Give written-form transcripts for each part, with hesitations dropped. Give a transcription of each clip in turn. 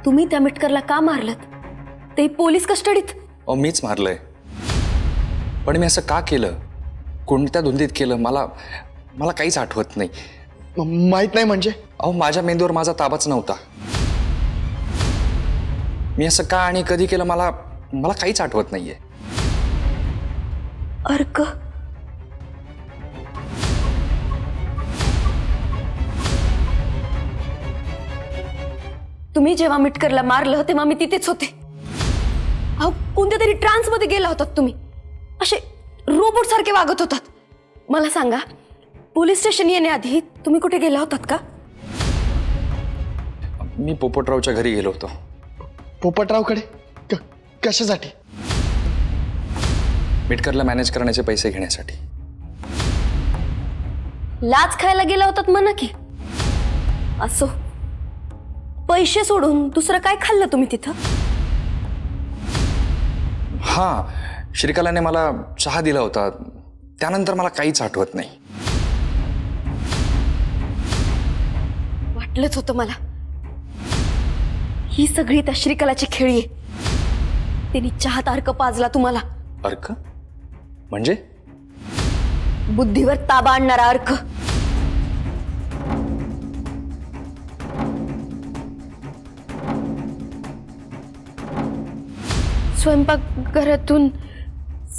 तुम्ही त्या मिटकरला का मारलत? ते पोलीस कस्टडीत? मीच मारलंय. पण मी असं का केलं, कोणत्या धुंदीत केलं, मला मला काहीच आठवत नाही. माहित नाही म्हणजे? माझ्या मेंदूवर माझा ताबाच नव्हता. मी असं का आणि कधी केलं मला मला काहीच आठवत नाहीये. अर्क, तुम्ही जेव्हा मिटकरला मारलं तेव्हा मी तिथेच होते. कोणत्या तरी ट्रान्स मध्ये गेला होतात तुम्ही. असे रोबोट सारखे वागत होतात. मला सांगा, पोलीस स्टेशन येण्याआधी तुम्ही कुठे गेला होतात का? मी पोपटरावच्या घरी गेलो होतो. पोपटरावकडे? कशासाठी? मिटकरला मॅनेज करण्याचे पैसे घेण्यासाठी. लाच खायला गेला होतात म्हणा की. असो, पैसे सोडून दुसरं काय खाल्लं तुम्ही तिथं? हां, श्रीकलाने मला चहा दिला होता. त्यानंतर मला काहीच आठवत नाही. वाटलंच होतं मला, ही सगळी त्या श्रीकलाची खेळी आहे. तिने चहात अर्क पाजला तुम्हाला. अर्क म्हणजे? बुद्धीवर ताबा आणणारा अर्क. स्वयंपाकघरातून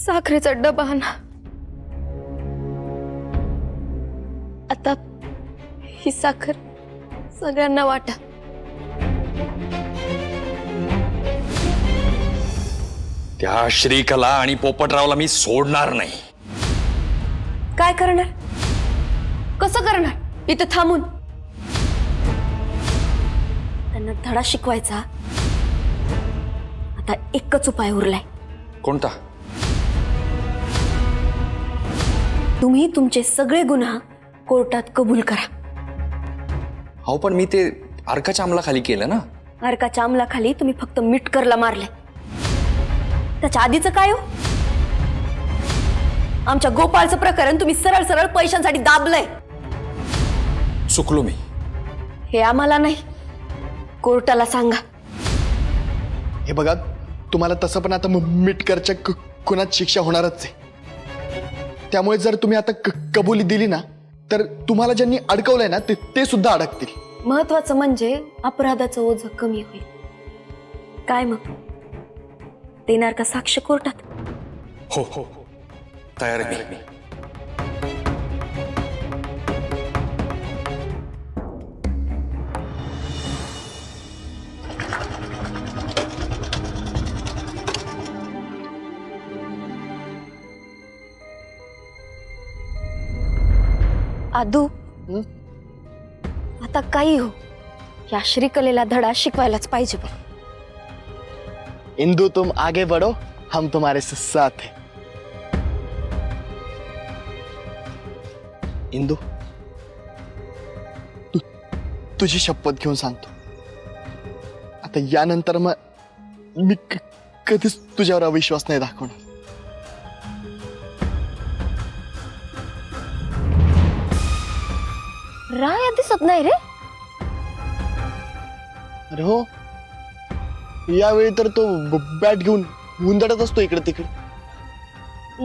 साखरेचा डबा आणा. आता ही साखर सगळ्यांना वाटा. त्या श्रीकला आणि पोपटरावला मी सोडणार नाही. काय करणार? कसं करणार? इथं थांबून त्यांना धडा शिकवायचा. आता एकच उपाय उरलाय. कोणता? तुम्ही तुमचे सगळे गुन्हा कोर्टात कबूल करा. पण मी ते अर्काच्या अंमलाखाली केलं ना. अर्काच्या अंमलाखाली तुम्ही फक्त मिटकरला मारले. त्याच्या आधीचं काय हो? आमच्या गोपाळचं प्रकरण तुम्ही सरळ सरळ पैशांसाठी दाबलंय. चुकलो मी. हे आम्हाला नाही, कोर्टाला सांगा. हे बघा, तुम्हाला तसं पण आता मिटकरच्या खुनात शिक्षा होणारच आहे. त्यामुळे जर तुम्ही आता कबुली दिली ना, तर तुम्हाला ज्यांनी अडकवलंय ना ते सुद्धा अडकतील. महत्वाचं म्हणजे अपराधाचं ओझं कमी होईल. काय मग, देणार का साक्ष कोर्टात? हो हो, तयार आहे मी. आदू, आता काही हो, या श्रीकलेला धडा शिकवायलाच पाहिजे बघ. इंदू, तुम आगे बढ़ो, हम तुम्हारे साथ हैं. इंदू, तुझी शपथ घेऊन सांगतो, आता यानंतर मग मी कधीच तुझ्यावर अविश्वास नाही दाखवणार. राया दिसत नाही रे. अरे हो, यावेळी तर तो बॅट घेऊन हुंदडत असतो इकडे तिकडे.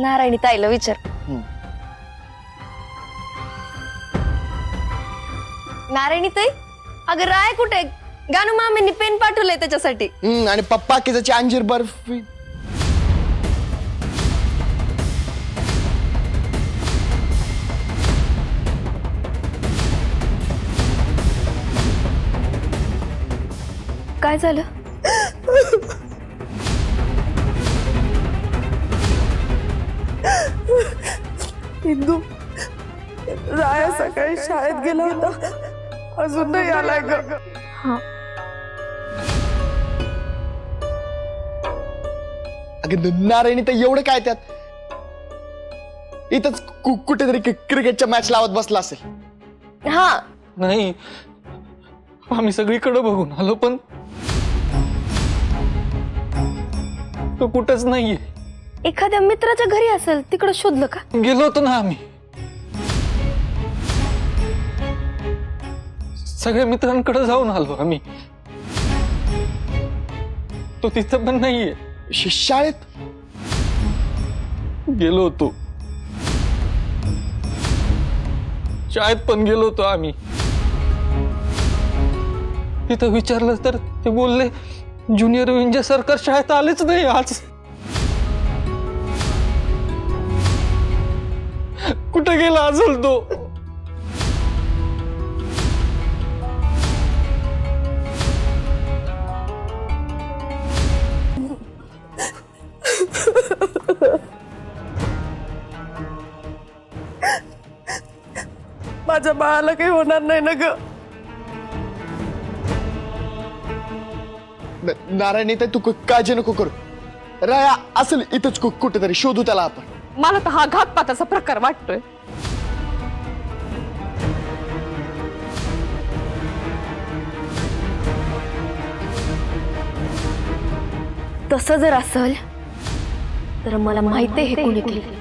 नारायणी ताईला विचार. नारायणी ताई, अगं राय कुठे? गानू मामींनी पेन पाठवलंय त्याच्यासाठी. आणि पप्पा केजाची अंजीर बर्फी. काय झालं? इंदू, राया सकाळी शाळेत गेला होता, अजून नाही आलाय ग. अगं नारायणी, तर एवढं काय त्यात? इथंच कुठेतरी क्रिकेटच्या मॅच लावत बसला असेल. हा, नाही, आम्ही सगळीकडे बघून आलो पण तो कुठंच नाहीये. एखाद्या मित्राच्या घरी असेल, तिकडे शोधलं का? गेलो होतो ना आम्ही, सगळ्या मित्रांकडे जाऊन आलो आम्ही. तो तिथं पण नाहीये. शाळेत गेलो होतो, शाळेत पण गेलो होतो आम्ही. तिथं विचारलं तर ते बोलले ज्युनियर विंजे सरकार शाळेत आलेच नाही आज. कुठे गेला असेल तो? माझ्या बाळाला काही होणार नाही ना ग. नारायणी तर तू काळजी नको करू. राया असेल इथंच कुठेतरी, शोधू त्याला आपण. मला तर हा घातपाताचा प्रकार वाटतोय. तसं जर असेल तर मला माहिती आहे हे कोणी केलं.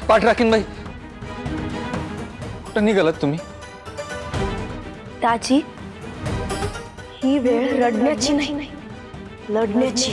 पाठ राखीन बाई, कुठं निघालात तुम्ही? त्याची ही वेळ रडण्याची नाही, लढण्याची.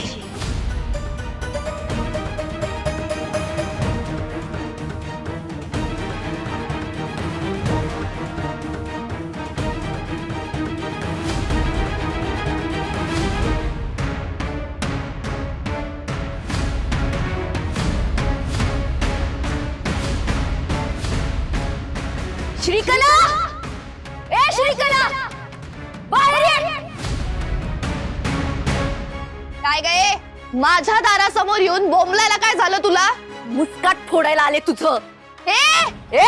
श्रीकला, ए श्रीकला, बाहेर ये. काय गे, माझ्या दारासमोर येऊन बोंबलायला काय झालं तुला? मुस्काट फोडायला आले तुझं. ए ए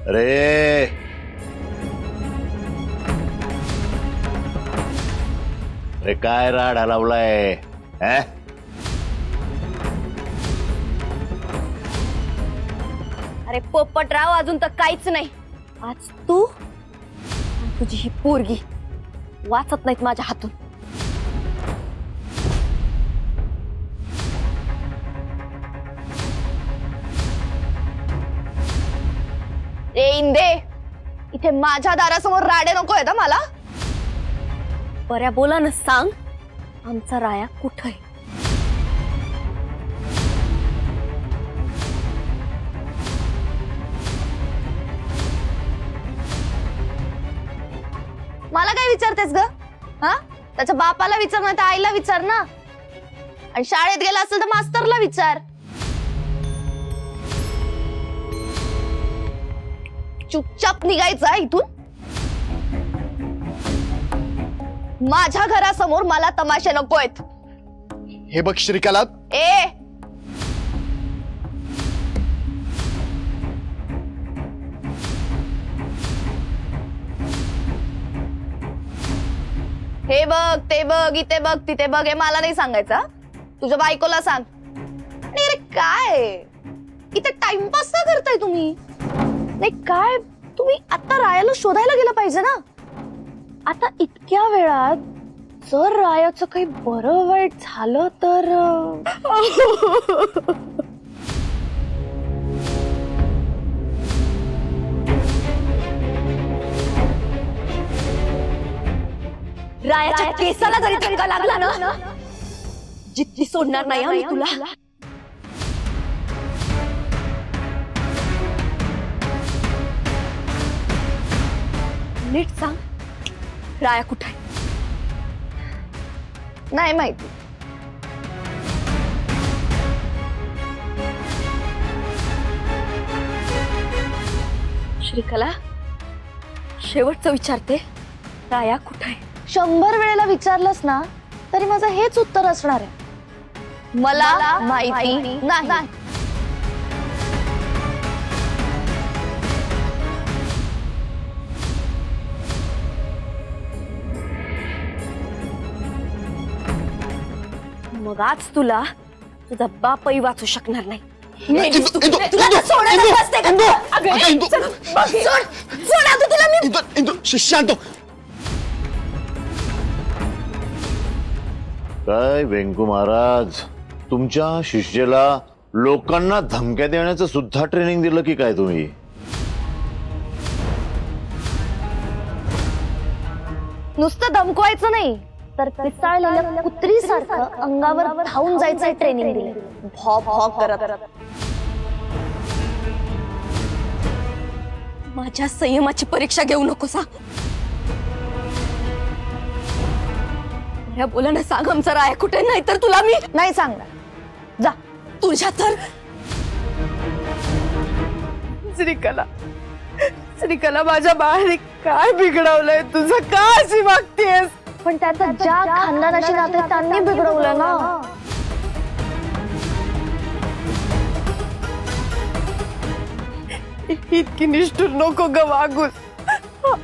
अरे अरे काय राडा लावलाय? अरे पोपटराव, अजून तर काहीच नाही. आज तू आणि तुझी ही पोरगी वाचत नाहीत माझ्या हातून. रे इंदे, इथे माझ्या दारासमोर राडे नको आहेत मला. बऱ्या बोलानं सांग, आमचा राया कुठं आहे? मला काय विचारतेस ग? हा, त्याच्या बापाला विचार, नाही तर आईला विचार ना. आणि शाळेत गेला असेल तर मास्तरला विचार. चुपचाप निघायचं इथून. माझ्या घरासमोर मला तमाशे नको आहेत. हे बघ श्रीकला, ए हे बघ, ते बघ, इथे बघ, तिथे बघ, हे मला नाही सांगायचं. तुझ्या बायकोला सांग. नाही रे, काय इथे टाइमपास का करताय तुम्ही? नाही काय, तुम्ही आता रायाला शोधायला गेलं पाहिजे ना. आता इतक्या वेळात जर रायाचं काही बरं वाईट झालं तर रायाच्या केसाला जरी धक्का लागला ना, जिद्दी सोडणार नाही आम्ही तुला. नीट सांग, राया कुठे आहे? नाही माहिती. श्रीकला, शेवटचं विचारते, राया कुठे आहे? 100 वेळेला विचारलंस ना तरी माझं हेच उत्तर असणार आहे. मला माहिती नाही. मग आज तुला तुझा बापही वाचू शकणार नाही. इंदू, इंदू, तुला तर सोडायला इंदू, बसते का? इंदू, अगं, अगं, इंदू. चल, सोड आता तुला मी. इंदू, शांत हो. काय वेंकू महाराज, तुमच्या शिष्याला लोकांना धमक्या देण्याचं सुद्धा ट्रेनिंग दिलं की काय तुम्ही? नुसतं धमकवायचं नाही तर पिसाळलेल्या कुत्रीसारखं अंगावर धावून जायचं ट्रेनिंग दिले. भॉ भॉ करत. माझ्या संयमाची परीक्षा घेऊ नकोस हा. या बोलानं सांग आमचा राया कुठे, नाही तर तुला मी. नाही सांगणार. जा. तुझ्या तर श्रीकला माझ्या बाळाने काय बिघडवलंय तुझं, का अशी वागतेस? पण त्याचं ज्या खानदानाशी नाते त्यांनी बिघडवलं ना. इतकी निष्ठुर नको ग वागूस.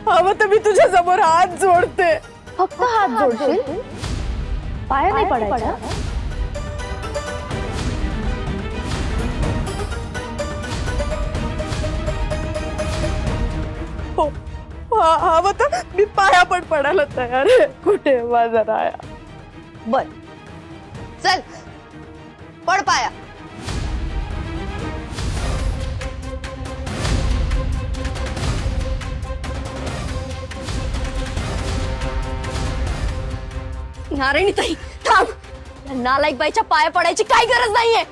हवं तर मी तुझ्या समोर हात जोडते. फक्त हात जोडशील, पाया नाही पडायचा. हो, हवं तर मी पाया पण पडायला तयार आहे. कुठे आहे माझा राया? बर, चल पड पाया. नारायणी ताई थांब. या नालायक बाईच्या पाया पडायची काही गरज नाहीये.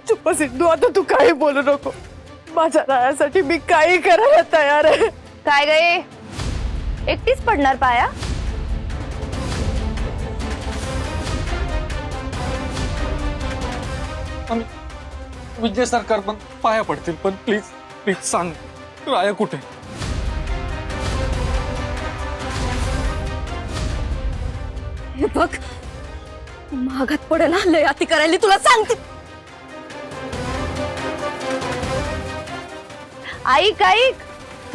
चुप्प सिद्धू, आता तू काही बोलू नको. माझ्या रायासाठी मी काही करायला तयार आहे. काय गे, एकटीच पडणार पाया? आम्ही विजय सरकार पण पाया पडतील, पण प्लीज प्लीज सांग राया कुठे? हे बघ, महागात पडेल हा लय अति करायला, तुला सांगते. ऐक ऐक,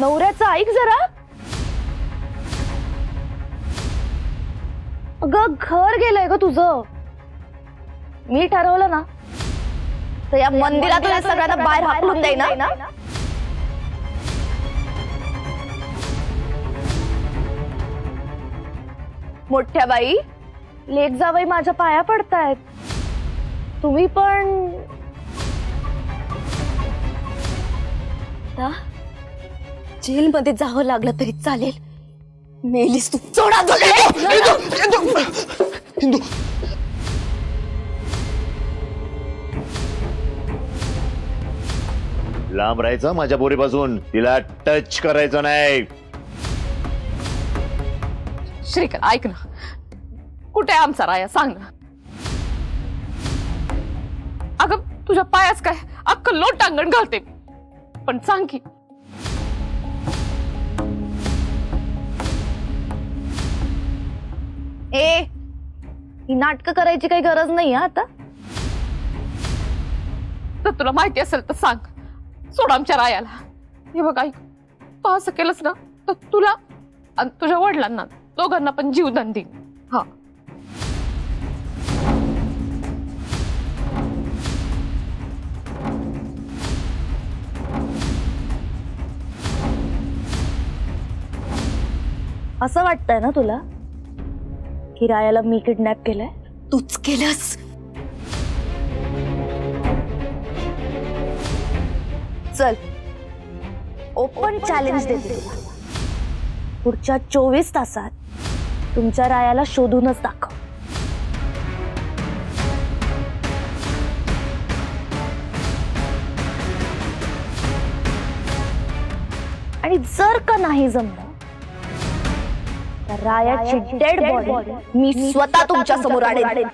नवऱ्याचं ऐक जरा. अगं घर गेलंय ग तुझं. मी ठरवलं ना तर या मंदिरातून या सगळ्यांना बाहेर हाकलून देईन ना. मोठ्या बाई, लेक जावई माझ्या पाया पडतायत. तुम्ही पण जेलमध्ये जावं लागलं तरी चालेल. मेलीस तू. सोडा इंदू, लांब राहायचं माझ्या पोरीपासून, तिला टच करायचं नाही. श्रीकला ऐक ना, कुठे आहे आमचा राया, सांग ना. अगं तुझ्या पायाच काय अख्खं लोटांगण घालते, पण सांग की. ए, ही नाटकं करायची काही गरज नाही आता. तर तुला माहिती असेल तर सांग, सोड आमच्या रायाला. हे बघ ऐक, तू असं केलंस ना तर तुला आणि तुझ्या वडिलांना दोघांना पण जीवदान देईन. हा, असं वाटतंय ना तुला की रायाला मी किडनॅप केलंय? तूच केलंस. चल, ओपन चॅलेंज देते तुला. पुढच्या 24 तासात तुमच्या रायाला शोधूनच दाखव. आणि जर का नाही जमलं तर रायाची डेड बॉडी मी स्वतः तुमच्या समोर आणेन.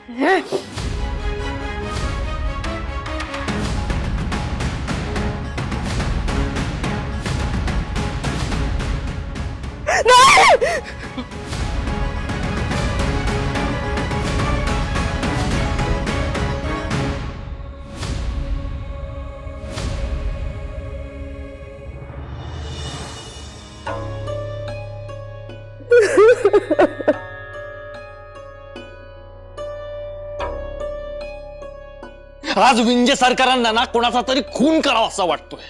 आज विंजे सरकारांना ना कोणाचा तरी खून करावा असा वाटतोय,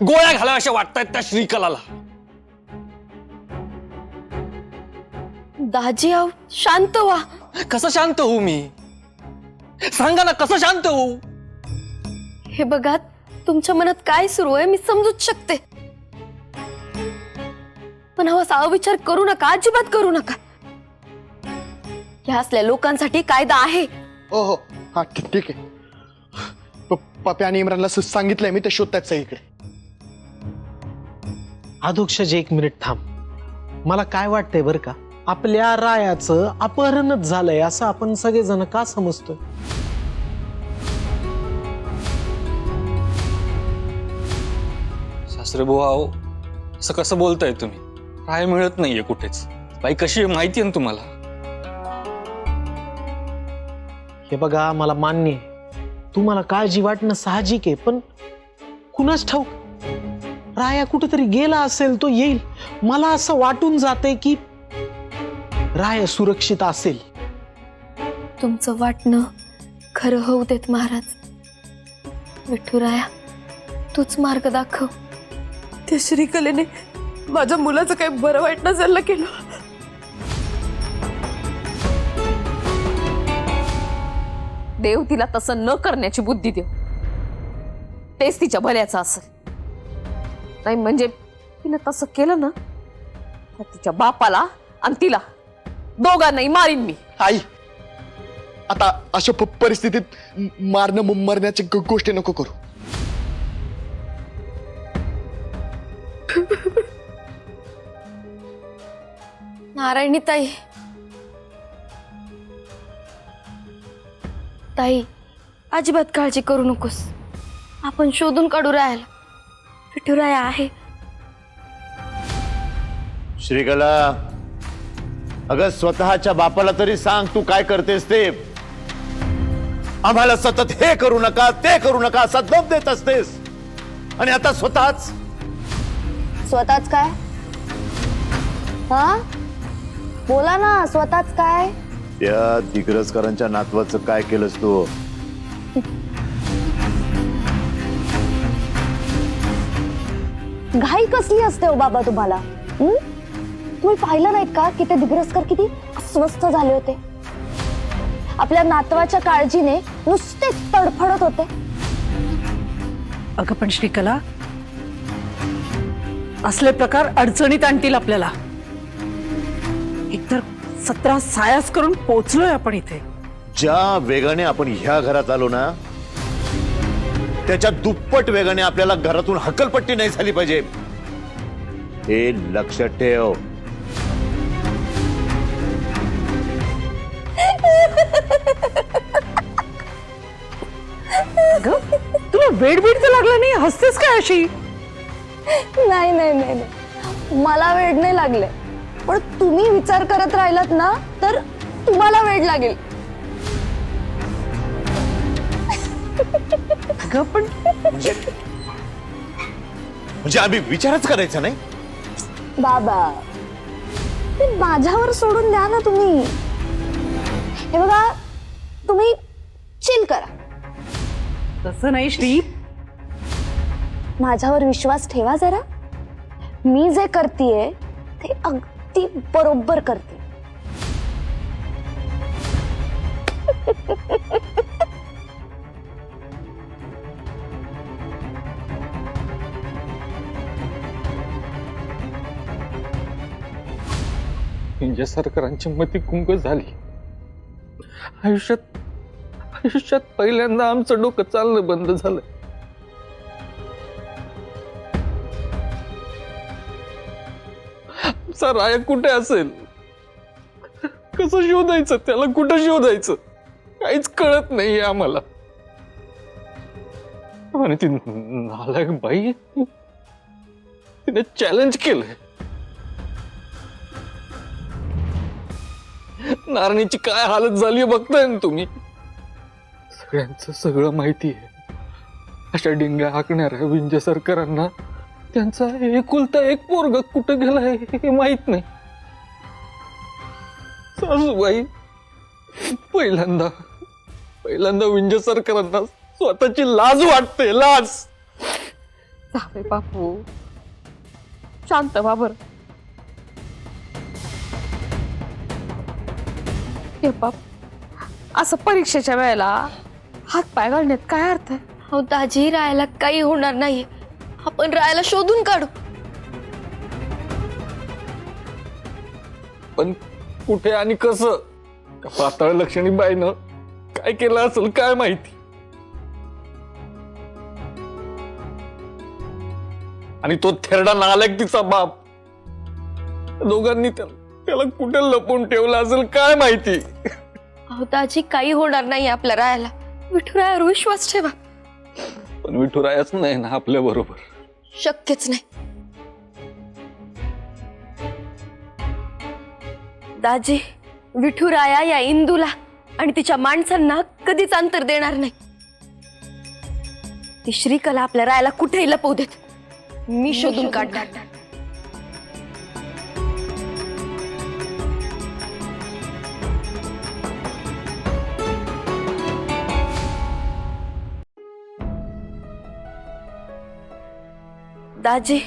गोळ्या घालाव्या अशा वाटतायत त्या श्रीकलाला. दाजी आव शांत व्हा. कसं शांत होऊ मी? सांगा ना, कसं शांत होऊ? हे बघा, तुमच्या मनात काय सुरू आहे मी समजूच शकते, पण हवा असा विचार करू नका, अजिबात करू नका. ह्या असल्या लोकांसाठी कायदा आहे. हो हो हा ठीक आहे. पप्या आणि इम्रानला सांगितलंय मी, ते शोधतायत सगळीकडे. अधोक्षज 1 मिनिट थांब. मला काय वाटतंय बरं का, आपल्या रायाचं अपहरणच झालंय असं आपण सगळेजण का समजतोय? सासरे बुवा, अहो, असं कसं बोलताय तुम्ही? राय मिळत नाहीये कुठेच. बाई कशी आहे माहिती आहे ना तुम्हाला. हे बघा, मला मान्य आहे तुम्हाला काळजी वाटणं साहजिक आहे, पण कुणाच ठाऊक राया कुठेतरी गेला असेल, तो येईल. मला असं वाटून जाते की राया सुरक्षित असेल. तुमचं वाटणं खरं होऊ देत महाराज. विठुराया, तूच मार्ग दाखव. त्या श्रीकलेने माझ्या मुलाचं काही बरं वाईट नसेल केलं. देव तिला तसं न करण्याची बुद्धी देव, तेच तिच्या भल्याचं असेल. नाही म्हणजे तिने तसं केलं ना तर तिच्या बापाला आणि तिला दोघांनाही मारीन मी. आई, आता अशा परिस्थितीत मरण्याच्या गोष्टी नको करू. नारायणी ताई, ताई अजिबात काळजी करू नकोस. आपण शोधून काढू राहायला. विठुराया आहे. श्रीकला, अगं स्वतःच्या बापाला तरी सांग तू काय करतेस ते. आम्हाला सतत हे करू नका ते करू नका असा दम देत असतेस, आणि आता स्वतःच काय? हा, बोला ना, स्वतःच काय? त्या दिग्रजकरांच्या नातवाचं काय केलंस तू? घाई कसली असते हो बाबा तुम्हाला? तुम्ही पाहिलं नाहीत का की ते दिग्रसकर किती अस्वस्थ झाले होते? आपल्या नातवाच्या काळजीने नुसते तडफडत होते. अगं पण श्रीकला, असले प्रकार अडचणीत आणतील आपल्याला. एकतर 17 सायास करून पोहोचलोय आपण इथे. ज्या वेगाने आपण ह्या घरात आलो ना, त्याच्या दुप्पट वेगाने आपल्याला घरातून हकलपट्टी नाही झाली पाहिजे, हे लक्षात ठेव. तुला वेड तर लागला नाही? हसतेस काय अशी? नाही नाही नाही नाही, मला वेड नाही लागले, पण तुम्ही विचार करत राहिलात ना तर तुम्हाला वेड लागेल. अगं पण म्हणजे आम्ही विचारच करायचा नाही? बाबा, ते माझ्यावर सोडून द्या ना तुम्ही. हे बघा, तुम्ही चिल करा. तसं नाही श्री, माझ्यावर विश्वास ठेवा जरा. मी जे करतेय ते अगदी बरोबर करते. विंजे सरकारांची मती कुंक झाली. आयुष्यात पहिल्यांदा आमचं डोकं चालणं बंद झालं. आमचा राया कुठे असेल? कसं शोधायचं त्याला? कुठं शोधायचं? काहीच कळत नाहीये आम्हाला. आणि ती नालायक बाई, तिने चॅलेंज केलंय. नारणीची काय हालत झाली बघताय ना तुम्ही. सगळ्यांचं सगळं माहिती आहे. अशा डिंग्या हाकणाऱ्या विंजे सरकारांना त्यांचा एकुलता एक पोरग कुठं गेलाय हे माहित नाही. सासूबाई पहिल्यांदा पहिल्यांदा विंजे सरकारांना स्वतःची लाज वाटते, लाज. जावे बापू, शांत व्हा बरं. हे बाप, असं परीक्षेच्या वेळेला हात पाय घालण्यात काय अर्थ आहे? अहो दाजी, रायाला काही होणार नाही. आपण रायाला शोधून काढू. पण कुठे आणि कसं? का पाताळ लक्षणी बाईनं काय केलं असेल काय माहिती. आणि तो थेरडा नालायक तिचा बाप, दोघांनी त्याला कुठे लपून ठेवलं असेल काय माहिती. अहो दाजी, काही होणार नाही आपल्या रायाला. विठुरायावर विश्वास ठेवा. पण विठुरायाच नाही ना आपल्या बरोबर. शक्यच नाही. दाजी, विठुराया या इंदूला आणि तिच्या माणसांना कधीच अंतर देणार नाही. ती श्रीकला आपल्या रायाला कुठेही लपवू देत. मी शोधून काढणार. दाजी,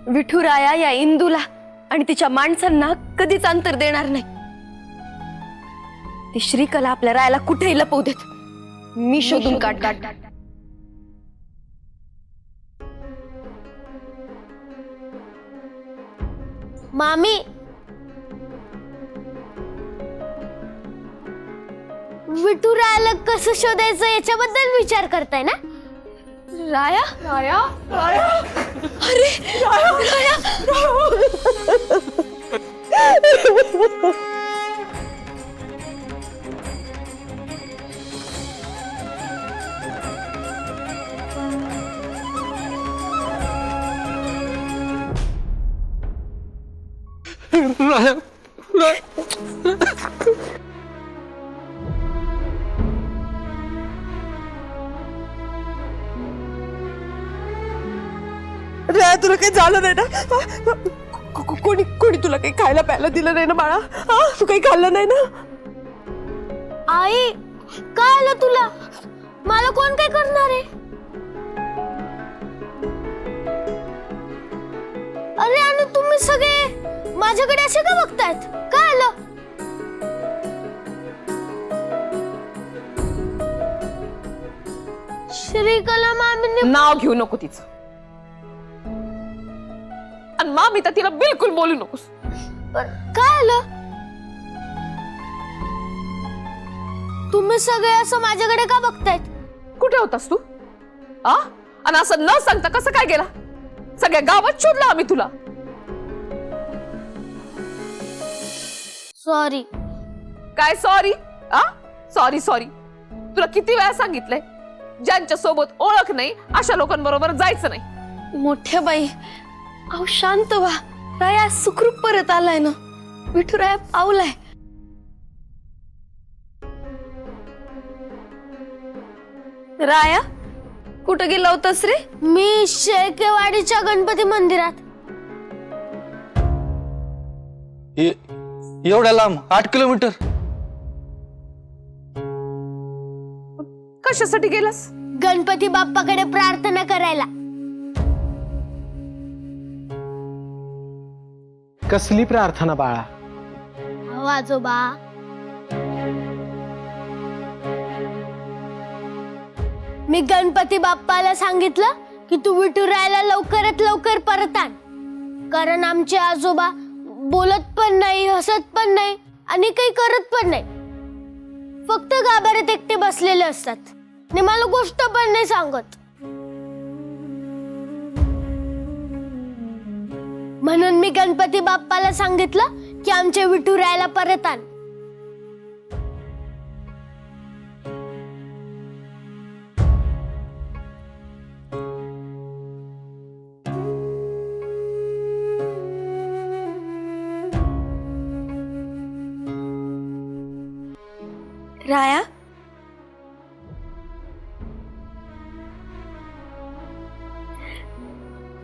विठुराया या इंदूला आणि तिच्या माणसांना कधीच अंतर देणार नाही. ती श्रीकला आपल्या रायाला कुठेही लपवू देत. मी शोधून काढणार. मामी, विठुरायाला कसं शोधायचं याच्याबद्दल विचार करताय ना? राया, राया, अरे राया, राया, तुला काही झालं नाही ना? कोणी कोणी तुला काही खायला प्यायला दिलं नाही ना बाळा? तू काही खाल्लं नाही ना? आई, काय आलं तुला? मला कोण काय करणार आहे? अरे, आणि तुम्ही सगळे माझ्याकडे असे का बघतायत? काय आलं? श्रीकला मामीने नाव घेऊ नको तिचं. आणि मामी तर तिला बिलकुल बोलू नकोस. काय आलं? तुम्ही सगळे असं माझ्याकडे का बघतायत? कुठे होतास तू? आणि असं न सांगता कसं काय गेला? सगळ्या गावात शोधला आम्ही तुला. सॉरी. काय सॉरी? सॉरी सॉरी तुला किती वेळा सांगितलंय, ज्यांच्या सोबत ओळख नाही अशा लोकांबरोबर जायचं नाही. मोठ्या बाई, अहो शांत व्हा. राया सुखरूप परत आलाय ना. विठुराया पावलाय. राया, कुठं गेला होतास रे? मी शेळकेवाडीच्या गणपती मंदिरात. एवढ्या लांब 8 किलोमीटर? कशासाठी गेलास? गणपती बाप्पाकडे प्रार्थना करायला. कसली प्रार्थना बाळा? हो आजोबा. मी गणपती बाप्पाला सांगितलं की तू विठुरायाला लवकरात लवकर परत आण, कारण आमचे आजोबा बोलत पण नाही, हसत पण नाही आणि काही करत पण नाही. फक्त गाभाऱ्यात एकटे बसलेले असतात आणि मला गोष्ट पण नाही सांगत. म्हणून मी गणपती बाप्पाला सांगितलं की आमच्या विठुरायाला परत आण. राया,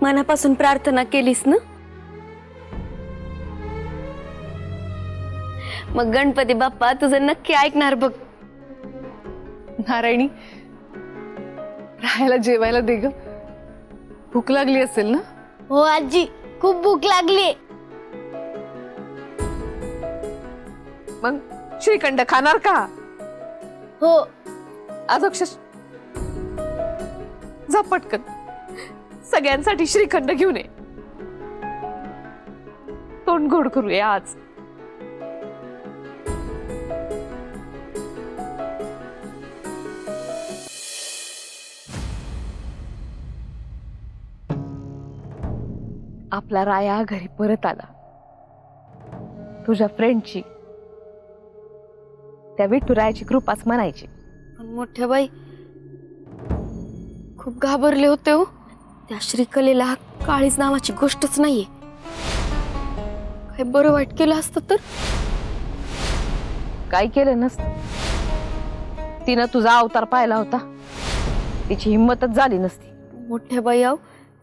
मनापासून प्रार्थना केलीस ना? मग गणपती बाप्पा तुझं नक्की ऐकणार बघ. नारायणी, राहायला जेवायला दे ग. भूक लागली असेल ना? हो आजी, खूप भूक लागली. मग श्रीखंड खाणार का? हो. अध्यक्ष जा पटकन, सगळ्यांसाठी श्रीखंड घेऊन ये. तोंड गोड करूया आज. आपला राया घरी परत आला. तुझ्या फ्रेंडची, त्या विठुरायाची कृपाच म्हणायची. पण मोठ्या बाई, खूप घाबरले होते हो. त्या श्रीकलेला काळीज नावाची गोष्टच नाहीये. काय बरं वाईट केलं असतं तर? काय केलं नसतं. तिनं तुझा अवतार पाहिला होता, तिची हिंमतच झाली नसती. मोठ्या बाई, आव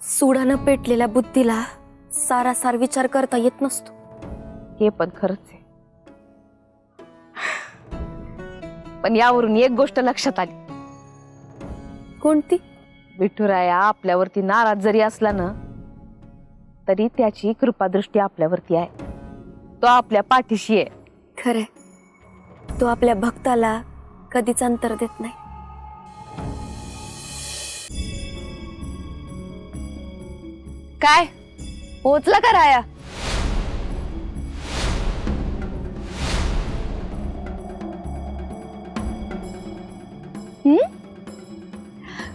सुडानं पेटलेल्या बुद्धीला सारासार विचार करता येत नसतो. हे पण खरंच आहे. पण यावरून एक गोष्ट लक्षात आली. कोणती? विठुराया आपल्यावरती नाराज जरी असला ना, तरी त्याची कृपादृष्टी आपल्यावरती आहे. तो आपल्या पाठीशी आहे. खरंय, तो आपल्या भक्ताला कधीच अंतर देत नाही. काय पोचला का राया?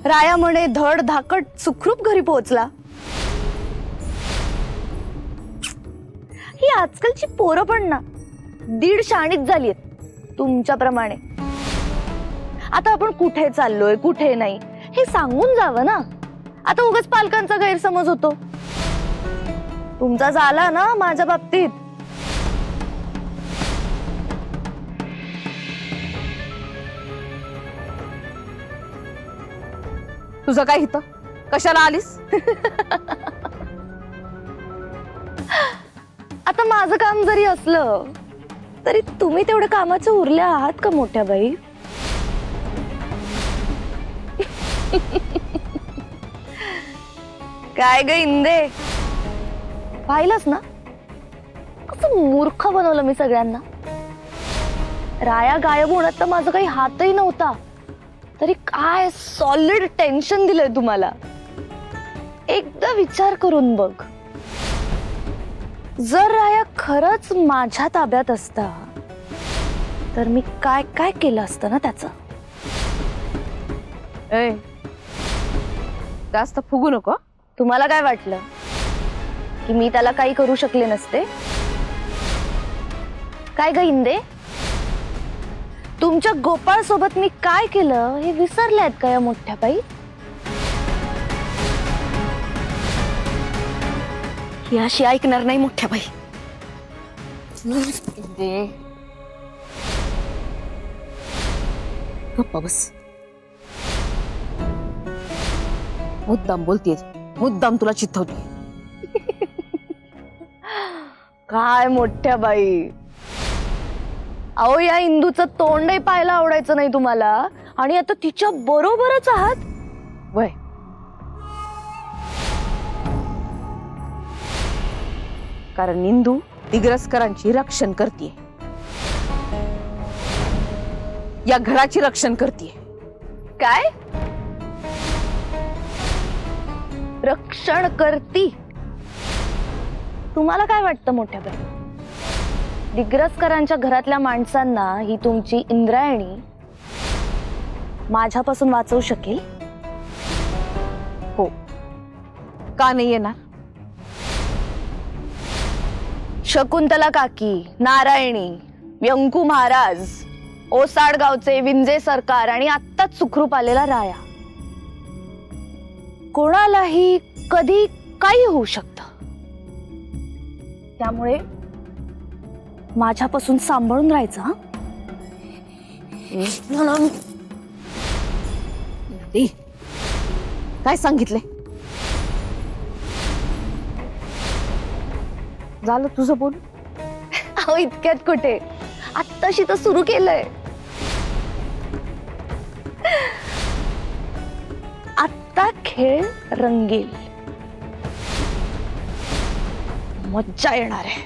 राया म्हणे धड धाकट सुखरूप घरी पोहोचला. ही आजकालची पोरं पण ना दीड शाणीत झाली आहेत तुमच्याप्रमाणे. आता आपण कुठे चाललोय कुठे नाही हे सांगून जावं ना. आता उगाच पालकांचा गैरसमज होतो. तुमचा झाला ना माझ्या बाबतीत. तुझं काय हित? कशाला आलीस? आता माझं काम जरी असलं तरी तुम्ही तेवढं कामाचं उरल्या आहात का मोठ्या बाई? काय ग इंदे, पाहिलंस ना कसं मूर्ख बनवलं मी सगळ्यांना. राया गायब होण्यात तर माझा काही हातही नव्हता, तरी काय सॉलिड टेन्शन दिलंय तुम्हाला. एकदा विचार करून बघ, जर राया खरंच माझ्या ताब्यात असता तर मी काय काय केलं असतं ना त्याचं. जास्त फुगू नको. तुम्हाला काय वाटलं की मी त्याला काही करू शकले नसते? काय ग इंदे, तुमच्या गोपाळ सोबत मी काय केलं हे विसरल्यात का या मोठ्या बाई? ही अशी ऐकणार नाही मोठ्या बाई. गप्पा बस. मुद्दाम बोलतेस, मुद्दाम तुला चित्तवते. काय मोठ्या बाई, अहो या इंदूचं तोंडही पाहायला आवडायचं नाही तुम्हाला आणि आता तिच्या बरोबरच आहात. वय कारण इंदू दिग्रसकरांची रक्षण करते, या घराची रक्षण करते. काय रक्षण करती? तुम्हाला काय वाटतं मोठ्या बाई, दिग्रसकरांच्या घरातल्या माणसांना ही तुमची इंद्रायणी माझ्यापासून वाचवू शकेल? हो, का नाही येणार? शकुंतला काकी, नारायणी, व्यंकू महाराज, ओसाड गावचे विंजे सरकार आणि आत्ताच सुखरूप आलेला राया, कोणालाही कधी काही होऊ शकतं. त्यामुळे माझ्यापासून सांभाळून राहायचं. हा काय सांगितले? झालं तुझं बोल. अहो इतक्यात कुठे, आत्ताशी तर सुरू केलंय. आत्ता खेळ रंगेल, मज्जा येणार आहे.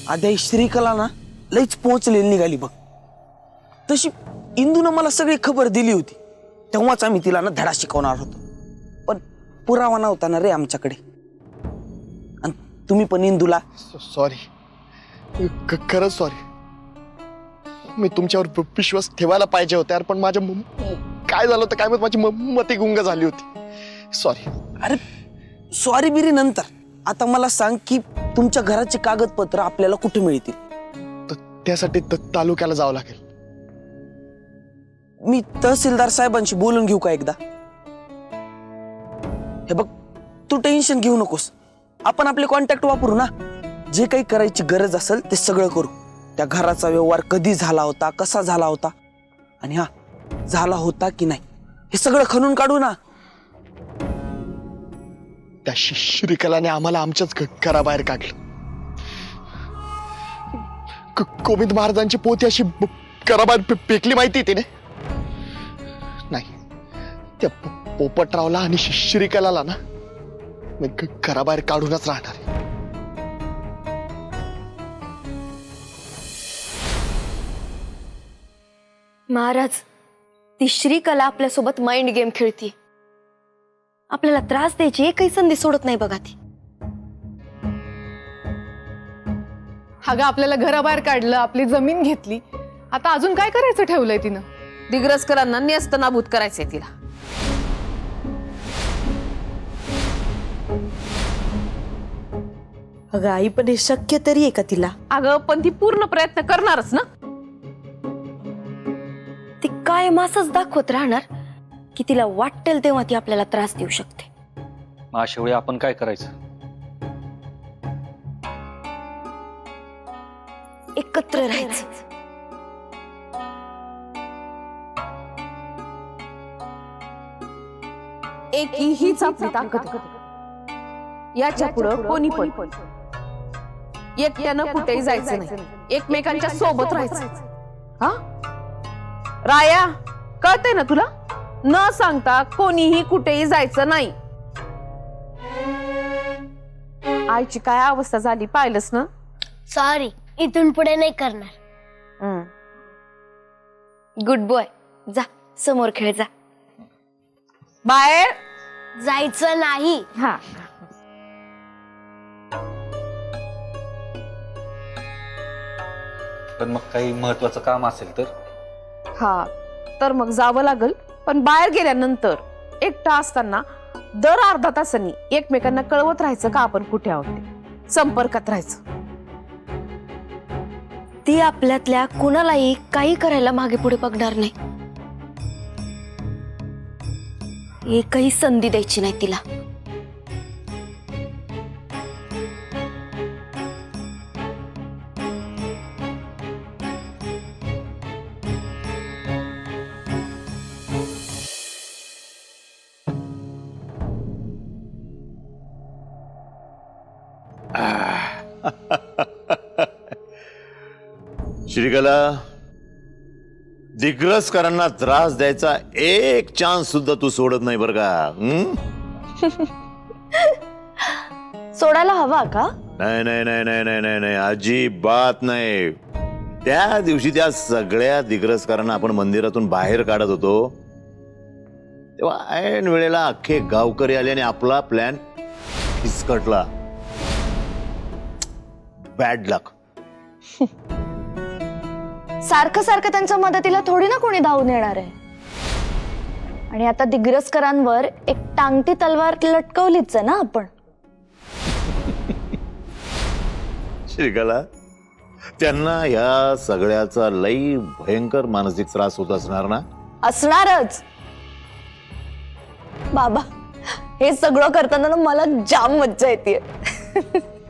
आद्या श्रीकला ना लईच पोहोचलेली निघाली बघ. तशी इंदूनं मला सगळी खबर दिली होती, तेव्हाच आम्ही तिला ना धडा शिकवणार होतो, पण पुरावा नव्हता ना रे आमच्याकडे. आणि तुम्ही पण इंदूला सॉरी, खरंच सॉरी. मी तुमच्यावर विश्वास ठेवायला पाहिजे होता यार, पण माझ्या काय झालं होतं काय माहित, माझी मती गुंग झाली होती. सॉरी. अरे सॉरी बिरी नंतर, आता मला सांग की तुमच्या घराचे कागदपत्र आपल्याला कुठे मिळतील? त्यासाठी तालुक्याला जावं लागेल. मी तहसीलदार साहेबांशी बोलून घेऊ का एकदा? हे बघ, तू टेन्शन घेऊ नकोस, आपण आपले कॉन्टॅक्ट वापरू ना. जे काही करायची गरज असेल ते सगळं करू. त्या घराचा व्यवहार कधी झाला होता, कसा झाला होता, आणि हा झाला होता की नाही हे सगळं खणून काढू ना. त्या श्रीकलाने आम्हाला आमच्याच घराबाहेर काढलं. गोविंद महाराजांची पोथी अशी घराबाहेर पेकली माहिती तिने. नाही, त्या पोपटरावला आणि श्रीकलाला ना मी घराबाहेर काढूनच राहणार आहे. महाराज, ती श्रीकला आपल्यासोबत माइंड गेम खेळती. आपल्याला त्रास द्यायची एकही संधी सोडत नाही बघा ती. अगं आपल्याला घराबाहेर काढलं, आपली जमीन घेतली, आता अजून काय करायचं ठेवलंय तिनं? दिग्रसकरांना न्यस्त नाबूद करायचंय तिला. अगं आई, पण हे शक्य तरी आहे का तिला? अगं पण ती पूर्ण प्रयत्न करणारच ना. ती कायम असंच दाखवत राहणार की तिला वाटेल तेव्हा ती आपल्याला त्रास देऊ शकते. मग अशा वेळी आपण काय करायचं? एकत्र राहायचं. एकी हीच आपली ताकद आहे. याच्या पुढं कोणी पण एकट्यानं कुठेही जायचं नाही, एकमेकांच्या सोबत राहायचं. हा राया, कळतंय ना तुला? न सांगता कोणीही कुठेही जायचं नाही. आईची काय अवस्था झाली पाहिलंस ना. सॉरी, इथून पुढे नाही करणार. गुड बॉय, जा समोर खेळ जा. बाहेर जायचं नाही. हा पण मग काही महत्वाचं काम असेल तर? हा तर मग जावं लागल, पण बाहेर गेल्यानंतर एकटा असताना दर अर्धा तासांनी एकमेकांना कळवत राहायचं का आपण कुठे आहोत ते. संपर्कात राहायचं. ती आपल्यातल्या कुणालाही काही करायला मागे पुढे बघणार नाही. एकही संधी द्यायची नाही तिला. श्रीकला, दिग्रसकरांना त्रास द्यायचा एक चान्स सुद्धा तू सोडत नाही बरं का? सोडायला हवा का? नाही नाही नाही नाही नाही नाही नाही, अजिबात नाही. त्या दिवशी त्या सगळ्या दिग्रसकरांना आपण मंदिरातून बाहेर काढत होतो तेव्हा ऐन वेळेला अख्खे गावकरी आले आणि आपला प्लॅन फिसकटला. बॅड लक. सारखं सारखं त्यांच्या मदतीला थोडी ना कोणी धावून येणार आहे. आणि आता दिग्रसकरांवर एक टांगती तलवार लटकवलीच आहे ना आपण. श्रीकला, त्यांना या सगळ्याचा लई भयंकर मानसिक त्रास होत असणार ना? असणारच. बाबा, हे सगळं करताना ना मला जाम मज्जा येते.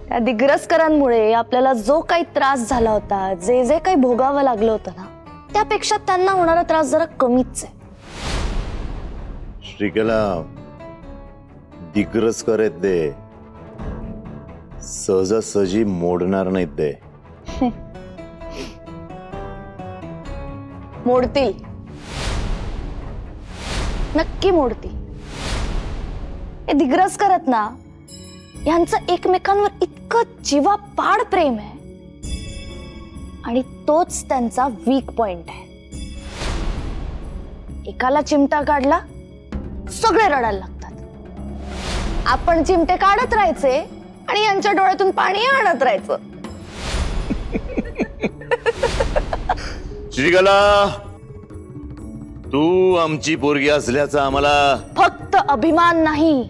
त्या दिग्रसकरांमुळे आपल्याला जो काही त्रास झाला होता, जे जे काही भोगावं लागलं होतं ना, त्यापेक्षा त्यांना होणारा त्रास जरा कमीच आहे. श्रीकला, दिग्रसकर आहेत ते. सहजासहजी मोडणार नाहीत ते. मोडतील, नक्की मोडतील. हे दिग्रस करत ना, यांचं एकमेकांवर इतकं जीवापाड प्रेम आहे आणि तोच त्यांचा वीक पॉइंट आहे. एकाला चिमटा काढला सगळे रडायला लागतात. आपण चिमटे काढत राहायचे आणि यांच्या डोळ्यातून पाणी आणत राहायचं. श्रीकला, तू आमची पोरगी असल्याचा आम्हाला फक्त अभिमान नाही,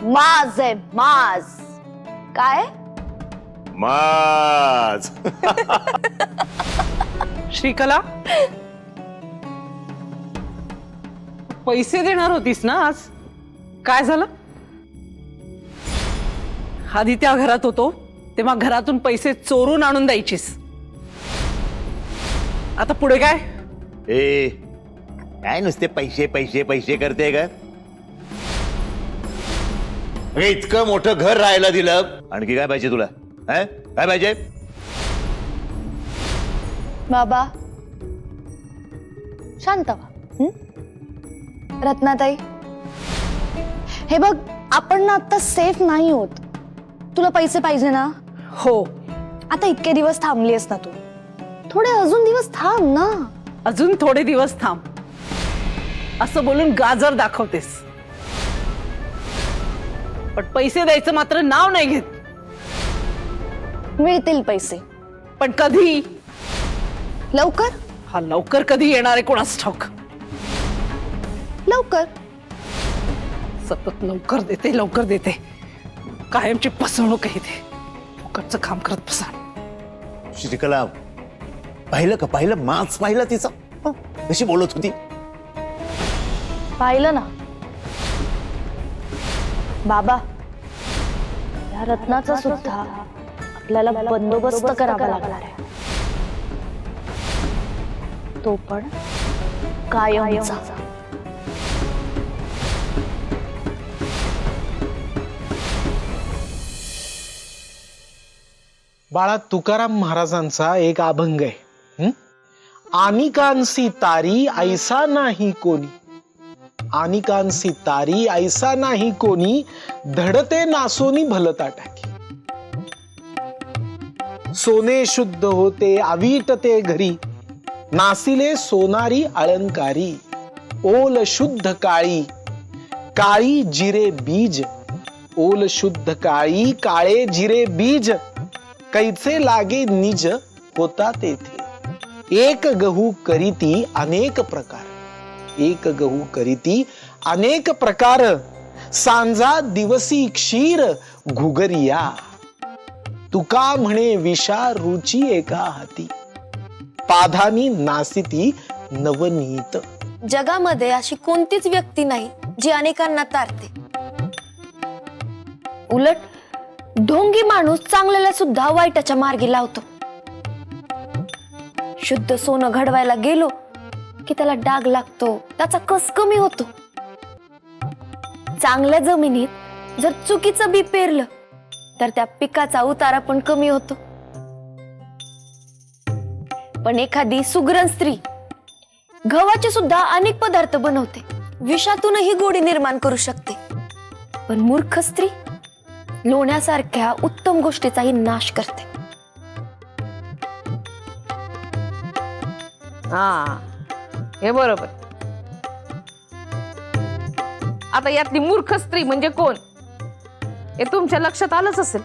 माज आहे माज. काय? माज. श्रीकला, पैसे देणार होतीस ना आज, काय झालं? आधी त्या घरात होतो तेव्हा घरातून पैसे चोरून आणून द्यायचीस, आता पुढे काय? ए, काय नुसते पैसे पैसे पैसे करते का? अरे इतकं मोठं घर राहायला दिलं, आणखी काय पाहिजे तुला? काय पाहिजे? बाबा शांत व्हा. रत्नाताई, हे बघ, आपण ना आता सेफ नाही होत. तुला पैसे पाहिजे ना? हो. आता इतके दिवस थांबलीस ना तू, थोडे अजून दिवस थांब ना. अजून थोडे दिवस थांब असं बोलून गाजर दाखवतेस, पण पैसे द्यायचं मात्र नाव नाही घेत. मिळतील पैसे, पण कधी? लवकर. हा लवकर कधी येणार आहे कोणास ठाऊक. लवकर. सतत लवकर देते, कायमची फसवणूक आहे ते. फुकटचं काम करत बसा. श्रीकला, पाहिलं का? पाहिलं माच पाहिलं तिचं, कशी बोलत होती? पाहिलं ना बाबा, या रत्नाचा सुद्धा आपल्याला बंदोबस्त करावा लागणार आहे, तो पण कायमचा. बाळा, तुकाराम महाराजांचा एक अभंग आहे, आनिकांसी तारी ऐसा नाही कोणी, आनिकांसी तारी ऐसा नाही कोणी, धडते नासोनी भलता टाकी. सोने शुद्ध होते अवीटते घरी, नासिले सोनारी अलंकारी. ओल शुद्ध काळी, काळी जिरे बीज, ओल शुद्ध काळी, काळे जिरे बीज. कैचे लागे निज होता तेथे, एक गहू करीती अनेक प्रकार, एक गहू करीती अनेक प्रकार. सांजा दिवसी क्षीर घुगरिया, तुका म्हणे विषा रुची एका हाती. पाधानी नासिती नवनीत. जगामध्ये अशी कोणतीच व्यक्ती नाही जी अनेकांना तारते. उलट ढोंगी माणूस चांगल्याला सुद्धा वाईटाच्या मार्गी लावतो. शुद्ध सोनं घडवायला गेलो की त्याला डाग लागतो, त्याचा कस कमी होतो. चांगल्या जमिनीत जर चुकीचं बी पेरलं तर त्या पिकाचा उतारा पण कमी होतो. पण एखादी सुगरण स्त्री गव्हाचे सुद्धा अनेक पदार्थ बनवते, विषातूनही गोडी निर्माण करू शकते. पण मूर्ख स्त्री लोण्यासारख्या उत्तम गोष्टीचाही नाश करते. हा, हे बरोबर. आता यातली मूर्ख स्त्री म्हणजे कोण हे तुमच्या लक्षात आलंच असेल.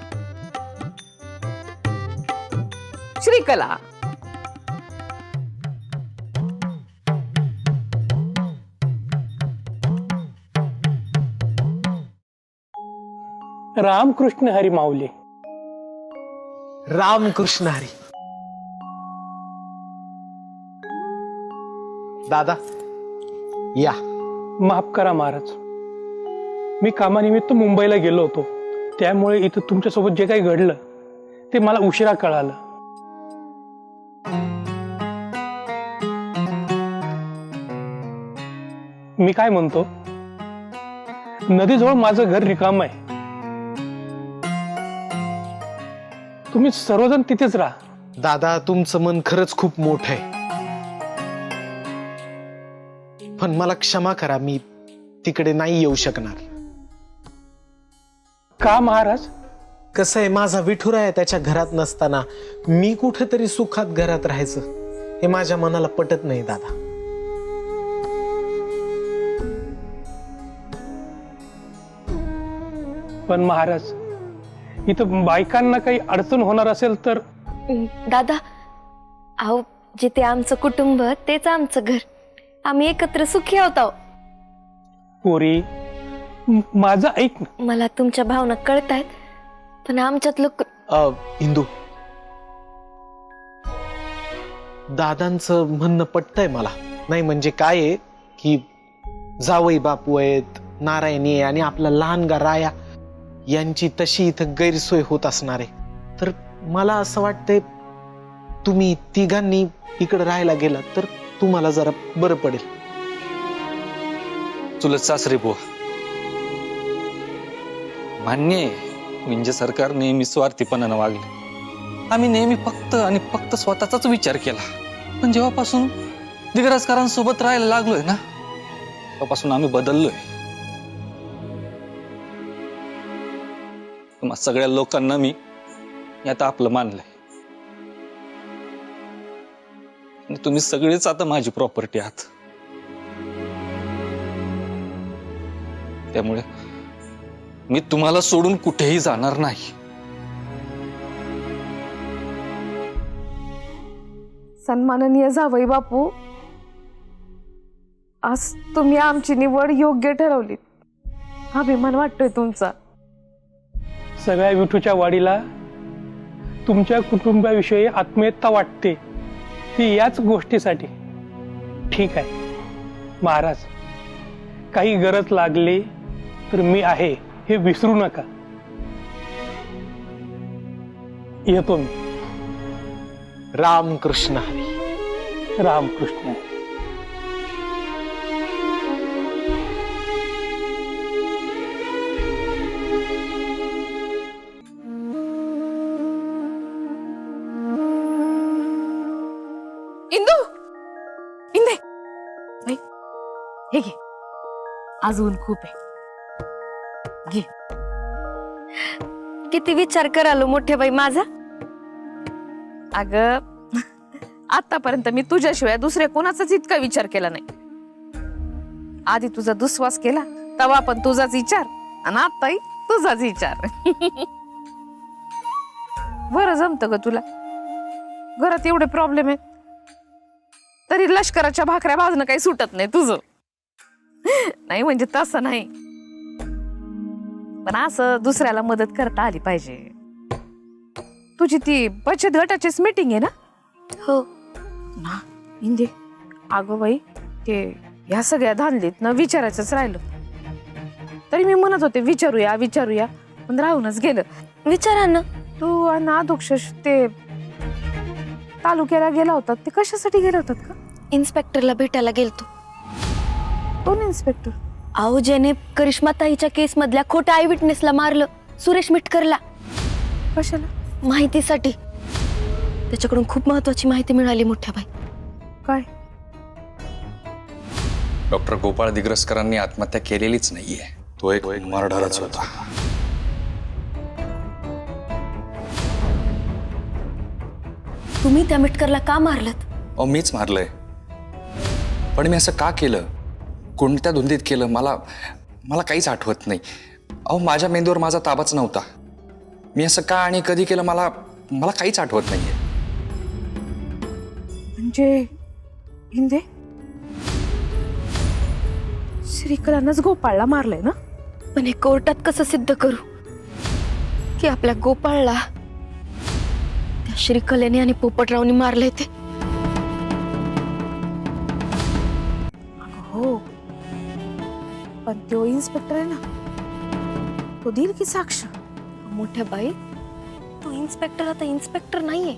श्रीकला. रामकृष्ण हरी माऊली. रामकृष्ण हरी. दादा या. माफ करा महाराज, मी कामानिमित्त मुंबईला गेलो होतो, त्यामुळे इथं तुमच्यासोबत जे काही घडलं ते मला उशिरा कळालं. मी काय म्हणतो, नदीजवळ माझं घर रिकाम आहे, तुम्ही सर्वजण तिथेच राहा. दादा तुमचं मन खरंच खूप मोठं आहे, पण मला क्षमा करा, मी तिकडे नाही येऊ शकणार. का महाराज? कसं आहे, माझा विठुराया त्याच्या घरात नसताना मी कुठेतरी सुखात घरात राहायचं हे माझ्या मनाला पटत नाही दादा. पण महाराज, इथं बायकांना काही अडचण होणार असेल तर? दादा, अहो जिथे आमचं कुटुंब तेच आमचं घर, आम्ही एकत्र सुखी आहोत. अहो. पोरी, माझं ऐक ना. मला तुमच्या भावना कळतायत, पण आमच्यातलं इंदू, दादांचं म्हणणं पटतंय मला. नाही म्हणजे काय आहे की जावई बापू आहेत, नारायणी आहे आणि आपला लहानगा राया यांची तशी इथं गैरसोय होत असणार आहे. तर मला असं वाटतंय तुम्ही तिघांनी इकडे राहायला गेला तर तुम्हाला जरा बरं पडेल. चुलत सासरे बुवा, मान्य आहे विंजे सरकार नेहमी स्वार्थीपणानं वागले. आम्ही नेहमी फक्त आणि फक्त स्वतःचाच विचार केला. पण जेव्हापासून दिग्रजकारांसोबत राहायला लागलोय ना, तेव्हापासून आम्ही बदललोय. तुम्हा सगळ्या लोकांना मी आता आपलं मानलंय आणि तुम्ही सगळेच आता माझी प्रॉपर्टी आहात. त्यामुळे मी तुम्हाला सोडून कुठेही जाणार नाही. सन्माननीय जावई बापू, आज तुम्ही आमची निवड योग्य ठरवली. अभिमान वाटतोय तुमचा. सगळ्या विठूच्या वाडीला तुमच्या कुटुंबाविषयी आत्मीयता वाटते, ती याच गोष्टीसाठी. ठीक आहे महाराज, काही गरज लागली तर मी आहे हे विसरू नका. येतो मी. रामकृष्ण हरी. रामकृष्ण. इंदू, इंदे, बाई, हे घे, अजून खूप आहे. घे. किती विचार करालो मोठे बाई माझा. अगं, आतापर्यंत मी तुझ्याशिवाय दुसऱ्या कोणाचाच इतका विचार केला नाही. आधी तुझा दुस्वास केला, तेव्हा पण तुझाच विचार, आणि आताही तुझाच विचार. बरं जमतं ग तुला. घरात एवढे प्रॉब्लेम आहेत तरी लष्कराच्या भाकऱ्या भाजणं काही सुटत नाही तुझं. नाही म्हणजे तसं नाही, पण असं दुसऱ्याला मदत करता आली पाहिजे. तुझी ती बचत गटाचीच मीटिंग आहे ना? हो ना इंदे. अगं बाई, ते ह्या सगळ्या धांदलीत न विचारायचंच राहिलं. तरी मी म्हणत होते विचारूया विचारूया, पण राहूनच गेलं. विचारा ना. तू आणि अधोक्षश ते तालुक्याला गेला होतात, ते कशासाठी गेला होतात का? इन्स्पेक्टरला भेटायला गेलतो. कोण इन्स्पेक्टर? अहो, ज्याने करिश्माताईच्या केस मधल्या खोट्या आय विटनेसला मारलं, सुरेश मिटकरला. कशाला? माहितीसाठी. त्याच्याकडून खूप महत्वाची माहिती मिळाली मोठ्या बाई. काय? डॉक्टर गोपाळ दिग्रसकरांनी आत्महत्या केलेलीच नाहीये, तो एक मर्डरच होता. तुम्ही त्या मिटकरला का मारलत? अहो मीच मारलंय, पण मी असं का केलं, कोणत्या धुंदीत केलं, मला काहीच आठवत नाही. अहो माझ्या मेंदूवर माझा ताबाच नव्हता. मी असं का आणि कधी केलं मला काहीच आठवत नाहीये. म्हणजे हिंदे श्रीकलांनाच गोपाळला मारलंय ना? पण हे कोर्टात कसं सिद्ध करू की आपल्या गोपाळला त्या श्रीकलेने आणि पोपटरावनी मारलंय ते? हो, पण तो इन्स्पेक्टर आहे ना, तो देईल की साक्ष? मोठ्या बाई, तो इन्स्पेक्टर आता इन्स्पेक्टर नाहीये,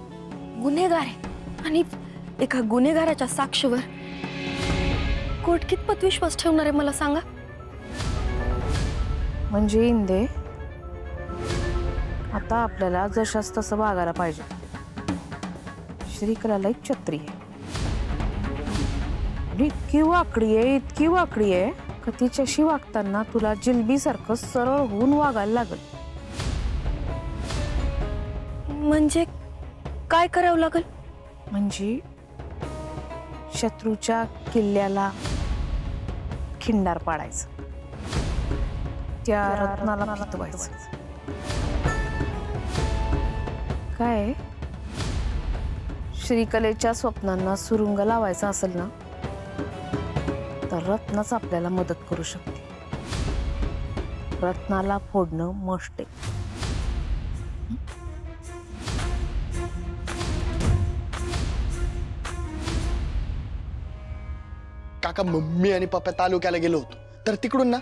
गुन्हेगार आहे. आणि एका गुन्हेगाराच्या साक्षीवर कोर्ट कितपत विश्वास ठेवणार आहे मला सांगा? म्हणजे इंदे, आता आपल्याला जशास तसं वागायला पाहिजे. श्रीकलाला एक छत्री आहे आणि इतकी वाकडी आहे का तिच्याशी वागताना तुला जिलबीसारखं सरळ होऊन वागायला लागल. म्हणजे काय करावं लागेल? म्हणजे शत्रूच्या किल्ल्याला खिंडार पाडायचं, त्या रत्नाला फितवायचं. काय श्रीकलेच्या स्वप्नांना सुरुंग लावायचा असेल ना, तर रत्नाच आपल्याला मदत करू शकते. रत्नाला फोडणं मस्ट आहे. काका मी आणि पप्पा तालुक्याला गेलो होतो, तर तिकडून ना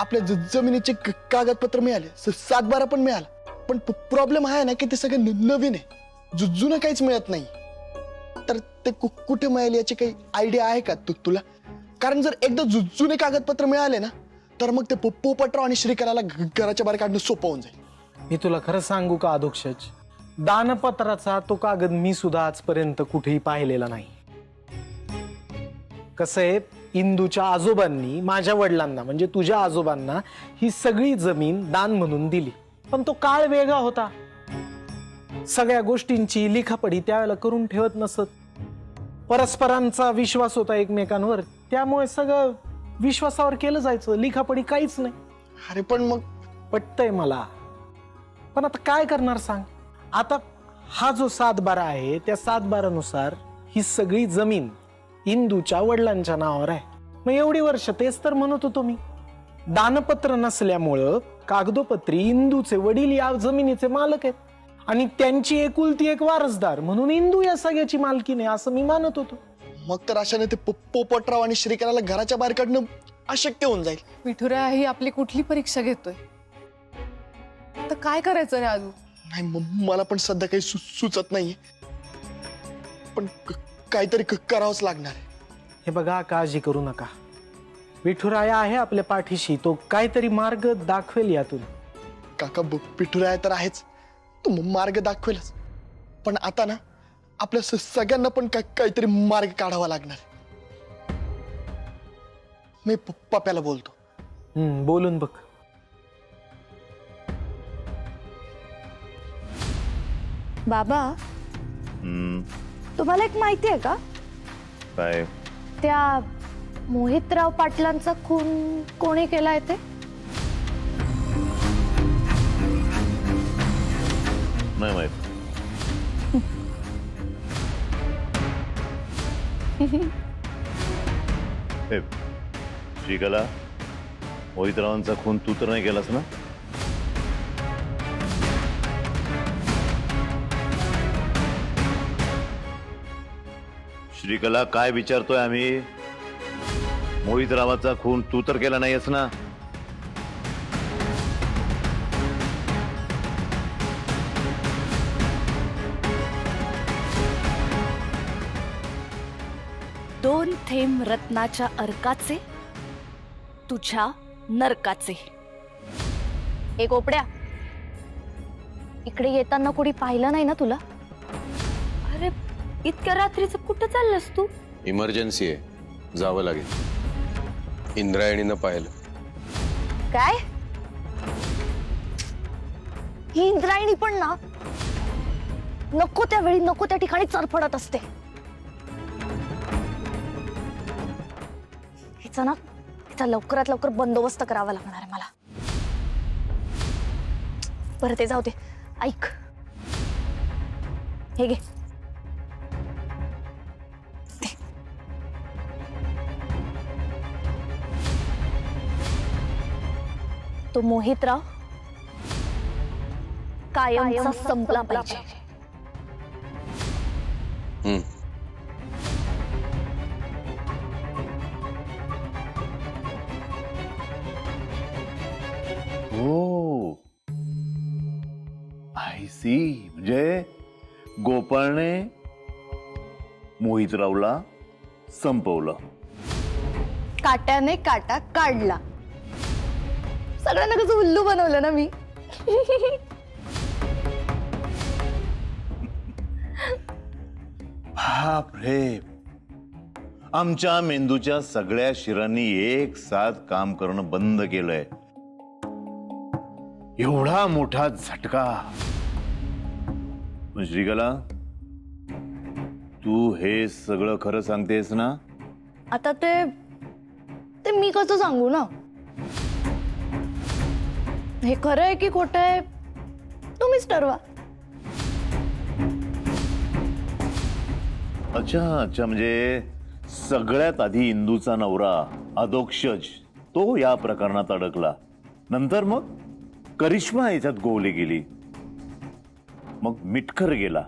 आपल्या जमिनीचे कागदपत्र मिळाले, 7/12 पण मिळाला. पण प्रॉब्लेम हा आहे ना की ते सगळं नवीन आहे, जुनं काहीच मिळत नाही. तर ते कुठे मिळाले याची काही आयडिया आहे का तुला? कारण जर एकदा जुने कागदपत्र मिळाले ना, तर मग ते पोपटराव आणि श्रीकलाला घराच्या बाहेर काढणं सोपं होऊन जाईल. मी तुला खरं सांगू का अधोक्षज, दानपत्राचा तो कागद मी सुद्धा आजपर्यंत कुठेही पाहिलेला नाही. कसं आहे, इंदूच्या आजोबांनी माझ्या वडिलांना म्हणजे तुझ्या आजोबांना ही सगळी जमीन दान म्हणून दिली, पण तो काळ वेगळा होता. सगळ्या गोष्टींची लिखापडी त्यावेळेला करून ठेवत नसत. परस्परांचा विश्वास होता एकमेकांवर, त्यामुळे सगळं विश्वासावर केलं जायचं, लिखापडी काहीच नाही. अरे पण मग पटतंय मला, पण आता काय करणार सांग. आता हा जो 7/12 आहे त्या 7/12 ही सगळी जमीन इंदूच्या वडिलांच्या नावावर आहे. मग एवढी वर्ष तेच तर म्हणत होतो मी. दानपत्र नसल्यामुळं कागदोपत्री इंदूचे वडील या जमिनीचे मालक आहेत आणि त्यांची एकुलती एक वारसदार म्हणून इंदू या सगळ्याची मालकी नाही असं मी मानत होतो. मग तर अशाने ते पोपटराव आणि श्रीकलाला घराच्या बाहेर काढणं अशक्य होऊन जाईल. विठुराया ही आपली कुठली परीक्षा घेतोय? तर काय करायचं रे आजू? नाही मला पण सध्या काही सुचत नाहीये, पण काहीतरी करावंच लागणार आहे. हे बघा, काळजी करू नका, विठुराया आहे आपल्या पाठीशी, तो काहीतरी मार्ग दाखवेल यातून. काका पिठुराया तर आहेच, तो मार्ग दाखवेलच. पण आता ना आपल्या सगळ्यांना पण काहीतरी मार्ग काढावा लागणार. मी पप्याला बोलतो. बोलून बघ. बाबा, तुम्हाला एक माहिती आहे का? काय? त्या मोहितराव पाटलांचा खून कोणी केलाय ते? नाही माहित. श्रीकला, मोहितरावांचा खून तू तर नाही केलास ना? श्रीकला, काय विचारतोय आम्ही? मोहितरावाचा खून तू तर केला नाहीस ना? दोन थेंब रत्नाच्या अर्काचे, तुझ्या नरकाचे. एक ओपड्या, इकडे येताना कोणी पाहिलं नाही ना तुला? अरे इतक्या रात्रीचं कुठं चाललंस तू? इमर्जन्सी आहे, जावं लागेल. इंद्रायणीनं पाहिलं. काय? ही इंद्रायणी पण ना नको त्या वेळी नको त्या ठिकाणी चरफडत असते. हिचा लवकरात लवकर बंदोबस्त करावा लागणार आहे मला. बरं ते जाऊ दे, ऐक, हे घे. तो मोहितराव कायमचा संपला पाहिजे. हो, आय सी. म्हणजे गोपाळने मोहितरावला संपवलं. काट्याने काटा काढला. सगळ्यांना कसं उल्लू बनवलं ना मी. बाप रे, आमच्या मेंदूच्या सगळ्या शिरांनी एक साथ काम करणं बंद केलंय. एवढा मोठा झटका. पण श्रीकला, तू हे सगळं खरं सांगतेस ना? आता ते मी कसं सांगू ना? हे खरं आहे की खोटं आहे तुम्हीच ठरवा. अच्छा, म्हणजे सगळ्यात आधी इंदूचा नवरा अधोक्षज तो या प्रकरणात अडकला, नंतर मग करिश्मा याच्यात गोवली गेली, मग मिटकर गेला.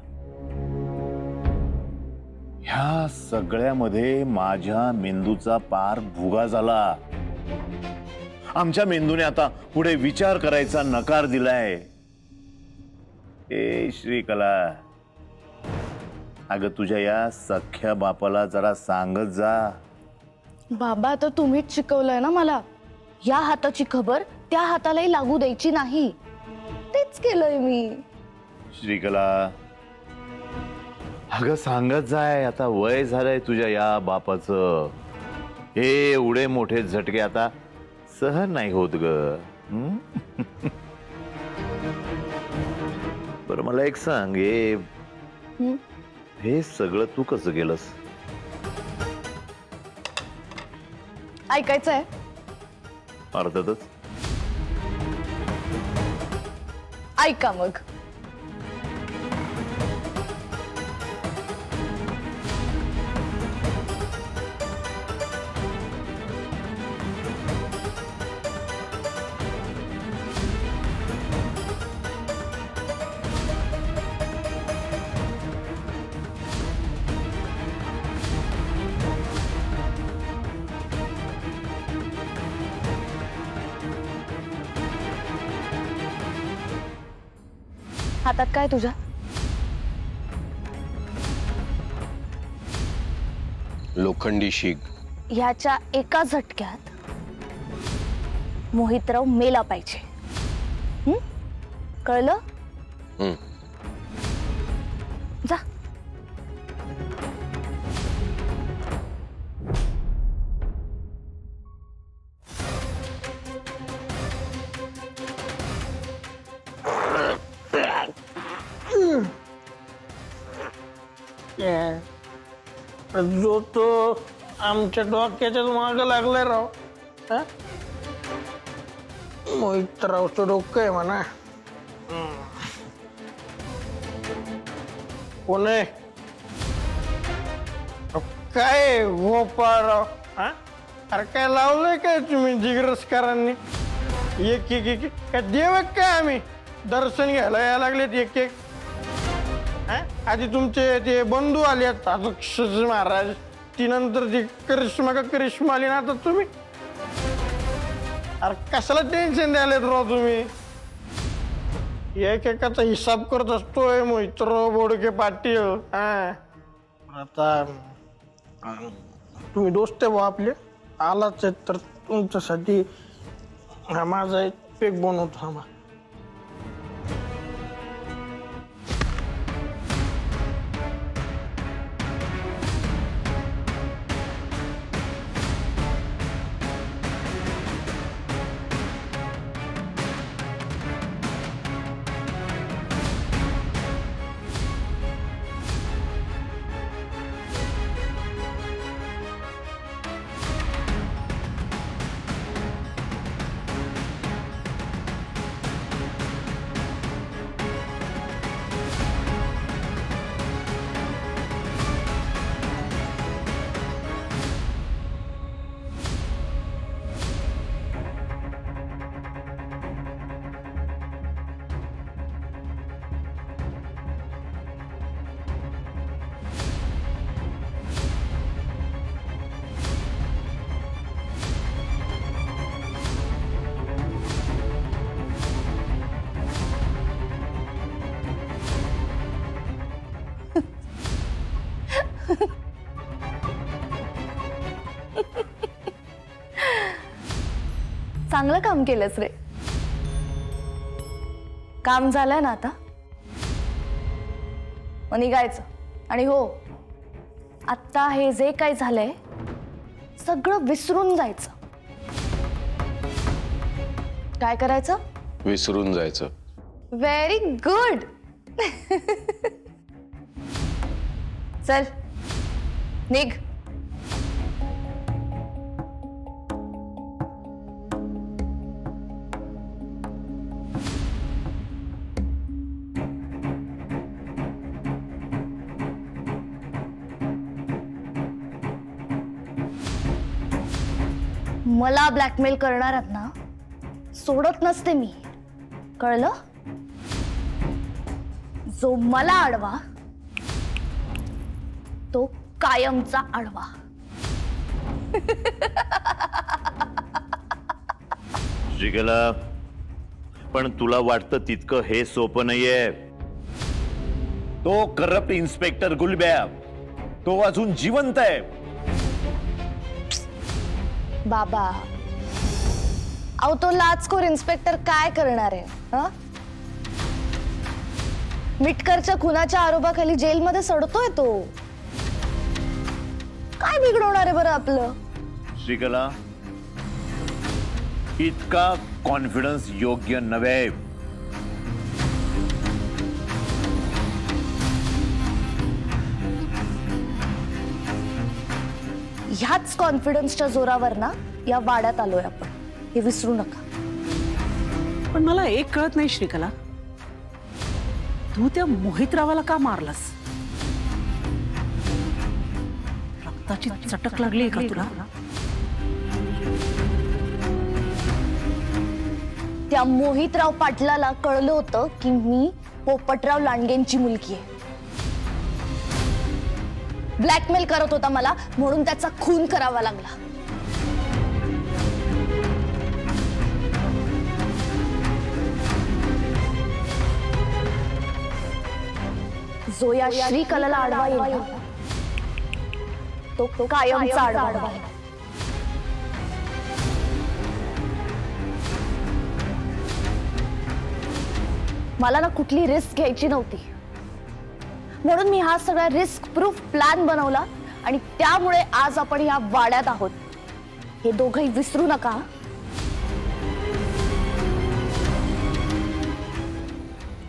ह्या सगळ्यामध्ये माझ्या मेंदूचा पार भुगा झाला. आमच्या मेंदूने आता पुढे विचार करायचा नकार दिलाय. ए श्रीकला, अगं तुझ्या या सख्या बापाला जरा सांगत जा. बाबा, आता तुम्हीच शिकवलंय ना मला, या हाताची खबर त्या हातालाही लागू द्यायची नाही. तेच केलंय मी. श्रीकला, अगं सांगत जाय, आता वय झालंय तुझ्या या बापाचं. हे एवढे मोठे झटके आता सहन नाही होत ग. बरं मला एक सांग, हे सगळं तू कसं केलंस? ऐकायचंय? अर्थातच. ऐका मग. हातात काय तुझ्या? लोखंडी शीग. ह्याच्या एका झटक्यात मोहितराव मेला पाहिजे. कळलं? जा. जो तो आमच्या डोक्याच्याच माग लागलाय राव. मोहितरावचं डोकं आहे म्हणा. कोण आहे? काय गोपाळराव? अरे काय लावलंय काय तुम्ही जिग्रसकारांनी? एक एक एक काय देव काय आम्ही दर्शन घ्यायला यायला लागलेत एक एक. आधी तुमचे ते बंधू आले अधोक्षज महाराज, ती नंतर ती करिश्मा आली ना, आता तुम्ही. अरे कशाला टेन्शन द्यायला राव तुम्ही? एकेकाचा हिसाब करत असतोय मोहितराव बोडके पाटील. आता तुम्ही दोस्त आहे भाऊ आपले, आलाच आहेत तर तुमच्यासाठी माझा एक पेक बनवतो. हा चांगलं काम केलंस रे. काम झालंय ना आता, मग निघायचं. आणि हो, आत्ता हे जे काही झालंय सगळं विसरून जायचं. काय करायचं? विसरून जायचं. Very good. चल निघ. मला ब्लॅकमेल करणाऱ्यात ना सोडत नसते मी, कळलं? जो मला अडवा तो कायमचा अडवा. श्रीकला, पण तुला वाटतं तितकं हे सोपं नाहीये. तो करप्ट इन्स्पेक्टर गुलब्या तो अजून जिवंत आहे. बाबा, अहो तो लाचखोर इन्स्पेक्टर काय करणार आहे? हं? मिटकरच्या खुनाच्या आरोपाखाली जेलमध्ये सडतोय तो. काय बिघडवणार आहे बरं आपलं? श्रीकला, इतका कॉन्फिडन्स योग्य नव्हे. ह्याच कॉन्फिडन्सच्या जोरावर ना या वाड्यात आलोय आपण, हे विसरू नका. पण मला एक कळत नाही श्रीकला, तू त्या मोहितरावाला का मारलास? रक्ताची चटक लागली का तुला? त्या मोहितराव पाटलाला कळलं होतं की मी पोपटराव लांडगेंची मुलगी आहे. ब्लॅकमेल करत होता मला, म्हणून त्याचा खून करावा लागला. जो या श्रीकलाला अडवा येईल ना, तो कायमचा अडवा. मला ना कुठली रिस्क घ्यायची नव्हती, म्हणून मी हा सगळा रिस्क प्रूफ प्लॅन बनवला आणि त्यामुळे आज आपण या वाड्यात आहोत. हे दोघंही विसरू नका.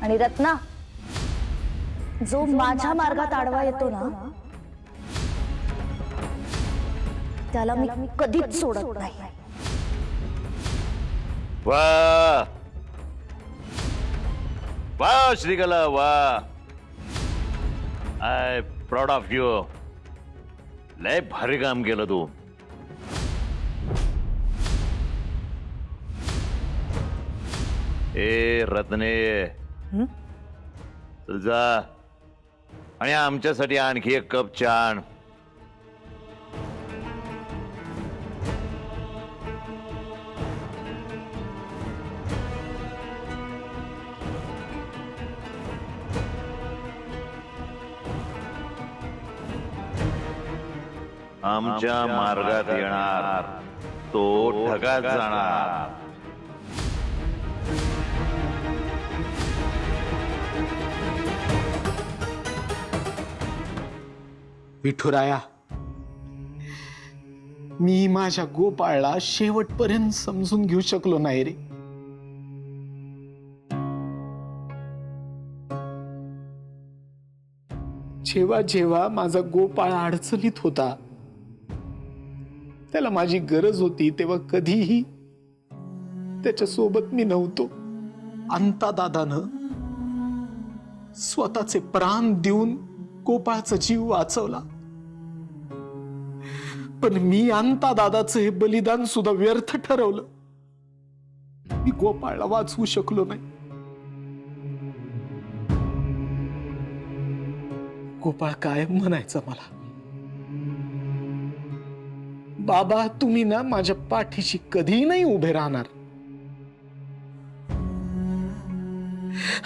आणि रत्ना, जो माझ्या मार्गात आडवा येतो ना त्याला मी कधीच सोडत नाही. वा वा श्रीकला, वा. I proud of you. लय भारी काम केलं तू. ए रत्ने, चल जा आणि आमच्यासाठी आणखी एक कप चहा आण. आमच्या मार्गात येणार तो ढगात जाणार. विठुराया, मी माझ्या गोपाळला शेवटपर्यंत समजून घेऊ शकलो नाही रे. जेव्हा जेव्हा माझा गोपाळ अडचणीत होता, त्याला माझी गरज होती, तेव्हा कधीही त्याच्या सोबत मी नव्हतो. अंता दादानं स्वतःचे प्राण देऊन गोपाळचा जीव वाचवला, पण मी अंता दादाचं हे बलिदान सुद्धा व्यर्थ ठरवलं. मी गोपाळला वाचवू शकलो नाही. गोपाळ कायम म्हणायचा मला, बाबा तुम्ही ना माझ्या पाठीशी कधीही नाही उभे राहणार.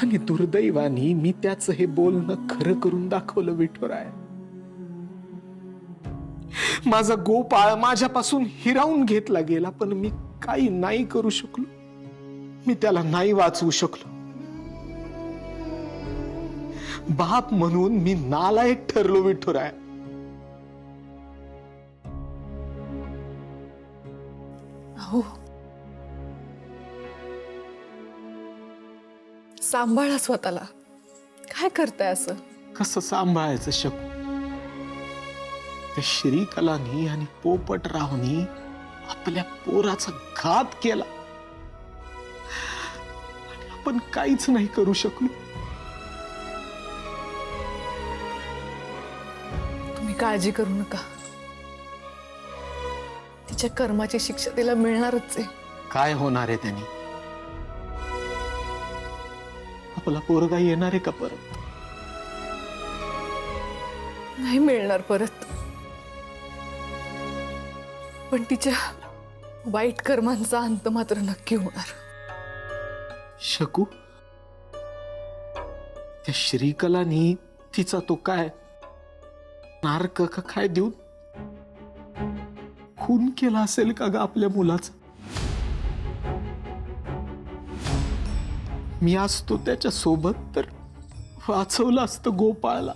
आणि दुर्दैवानी मी त्याचं हे बोलणं खरं करून दाखवलं विठुराया. माझा गोपाळ माझ्यापासून हिरावून घेतला गेला, पण मी काही नाही करू शकलो. मी त्याला नाही वाचवू शकलो. बाप म्हणून मी नालायक ठरलो विठुराया. भाऊ, सांभाळा स्वतःला. काय करताय असं? कसं सांभाळायचं शकू? त्या श्रीकलानी आणि पोपटरावनी आपल्या पोराचा घात केला आणि आपण काहीच नाही करू शकलो. तुम्ही काळजी करू नका. तिच्या कर्माची शिक्षा तिला मिळणारच आहे. काय होणार आहे त्यांनी? आपला पोरगा येणार आहे का परत? नाही मिळणार परत. पण तिच्या वाईट कर्मांचा अंत मात्र नक्की होणार. शकू, त्या श्रीकलानी तिचा तो काय नारक का काय देऊन खून केला असेल का ग आपल्या मुलाचा? मी असतो त्याच्या सोबत तर वाचवलं असतं गोपाळला.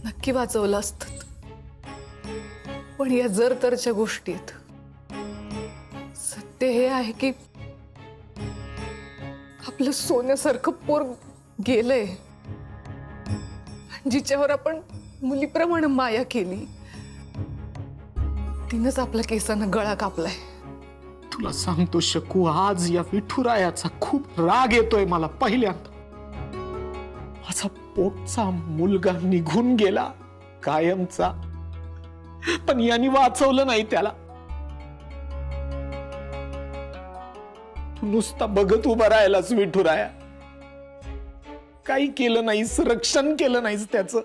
नक्की वाचवलं असतं. पण या जर तरच्या गोष्टी आहेत. सत्य हे आहे की आपलं सोन्यासारखं पोर गेलंय. जिच्यावर आपण मुलीप्रमाणे माया केली तिनंच आपल्या केसानं गळा कापलाय. तुला सांगतो शकू, आज या विठुरायाचा खूप राग येतोय मला. पहिल्यांदा माझा पोटचा मुलगा निघून गेला कायमचा, पण यांनी वाचवलं नाही त्याला. तू नुसता बघत उभा राहिलास विठुराया, काही केलं नाहीस, रक्षण केलं नाहीस त्याचं.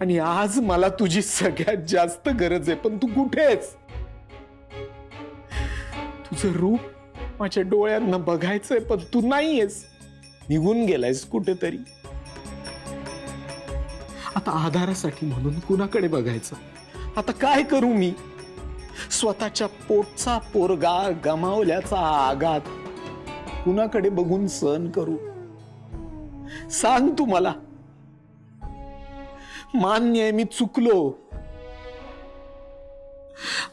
आणि आज मला तुझी सगळ्यात जास्त गरज आहे, पण तू कुठेस? तुझं रूप माझ्या डोळ्यांना बघायचंय, पण तू नाहीयेस. निघून गेलायस कुठेतरी. आता आधारासाठी म्हणून कुणाकडे बघायचं? आता काय करू मी? स्वतःच्या पोटचा पोरगा गमावल्याचा आघात कुणाकडे बघून सहन करू? सांग तू मला. मान्य आहे मी चुकलो,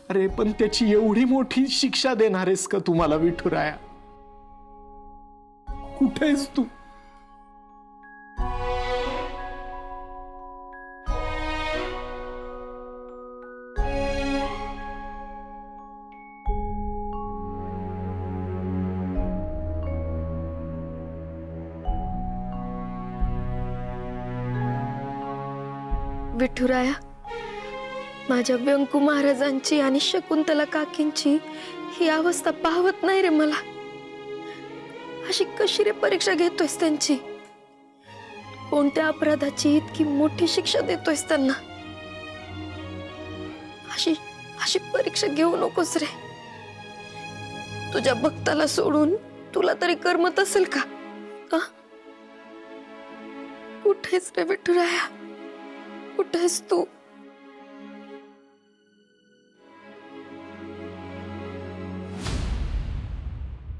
अरे पण त्याची एवढी मोठी शिक्षा देणार आहेस का तुम्हाला विठुराया? कुठेस तू? विठुराया, माझ्या व्यंकू महाराजांची आणि शकुंतला काकींची ही अवस्था पाहवत नाही रे मला. अशी कशी रे परीक्षा घेतोयस त्यांची? कोणत्या अपराधाची इतकी मोठी शिक्षा देतोयस त्यांना? अशी अशी परीक्षा घेऊ नकोस रे. तुझ्या भक्ताला सोडून तुला तरी करमत असेल का? कुठेच रे विठुराया, कुठेस तू?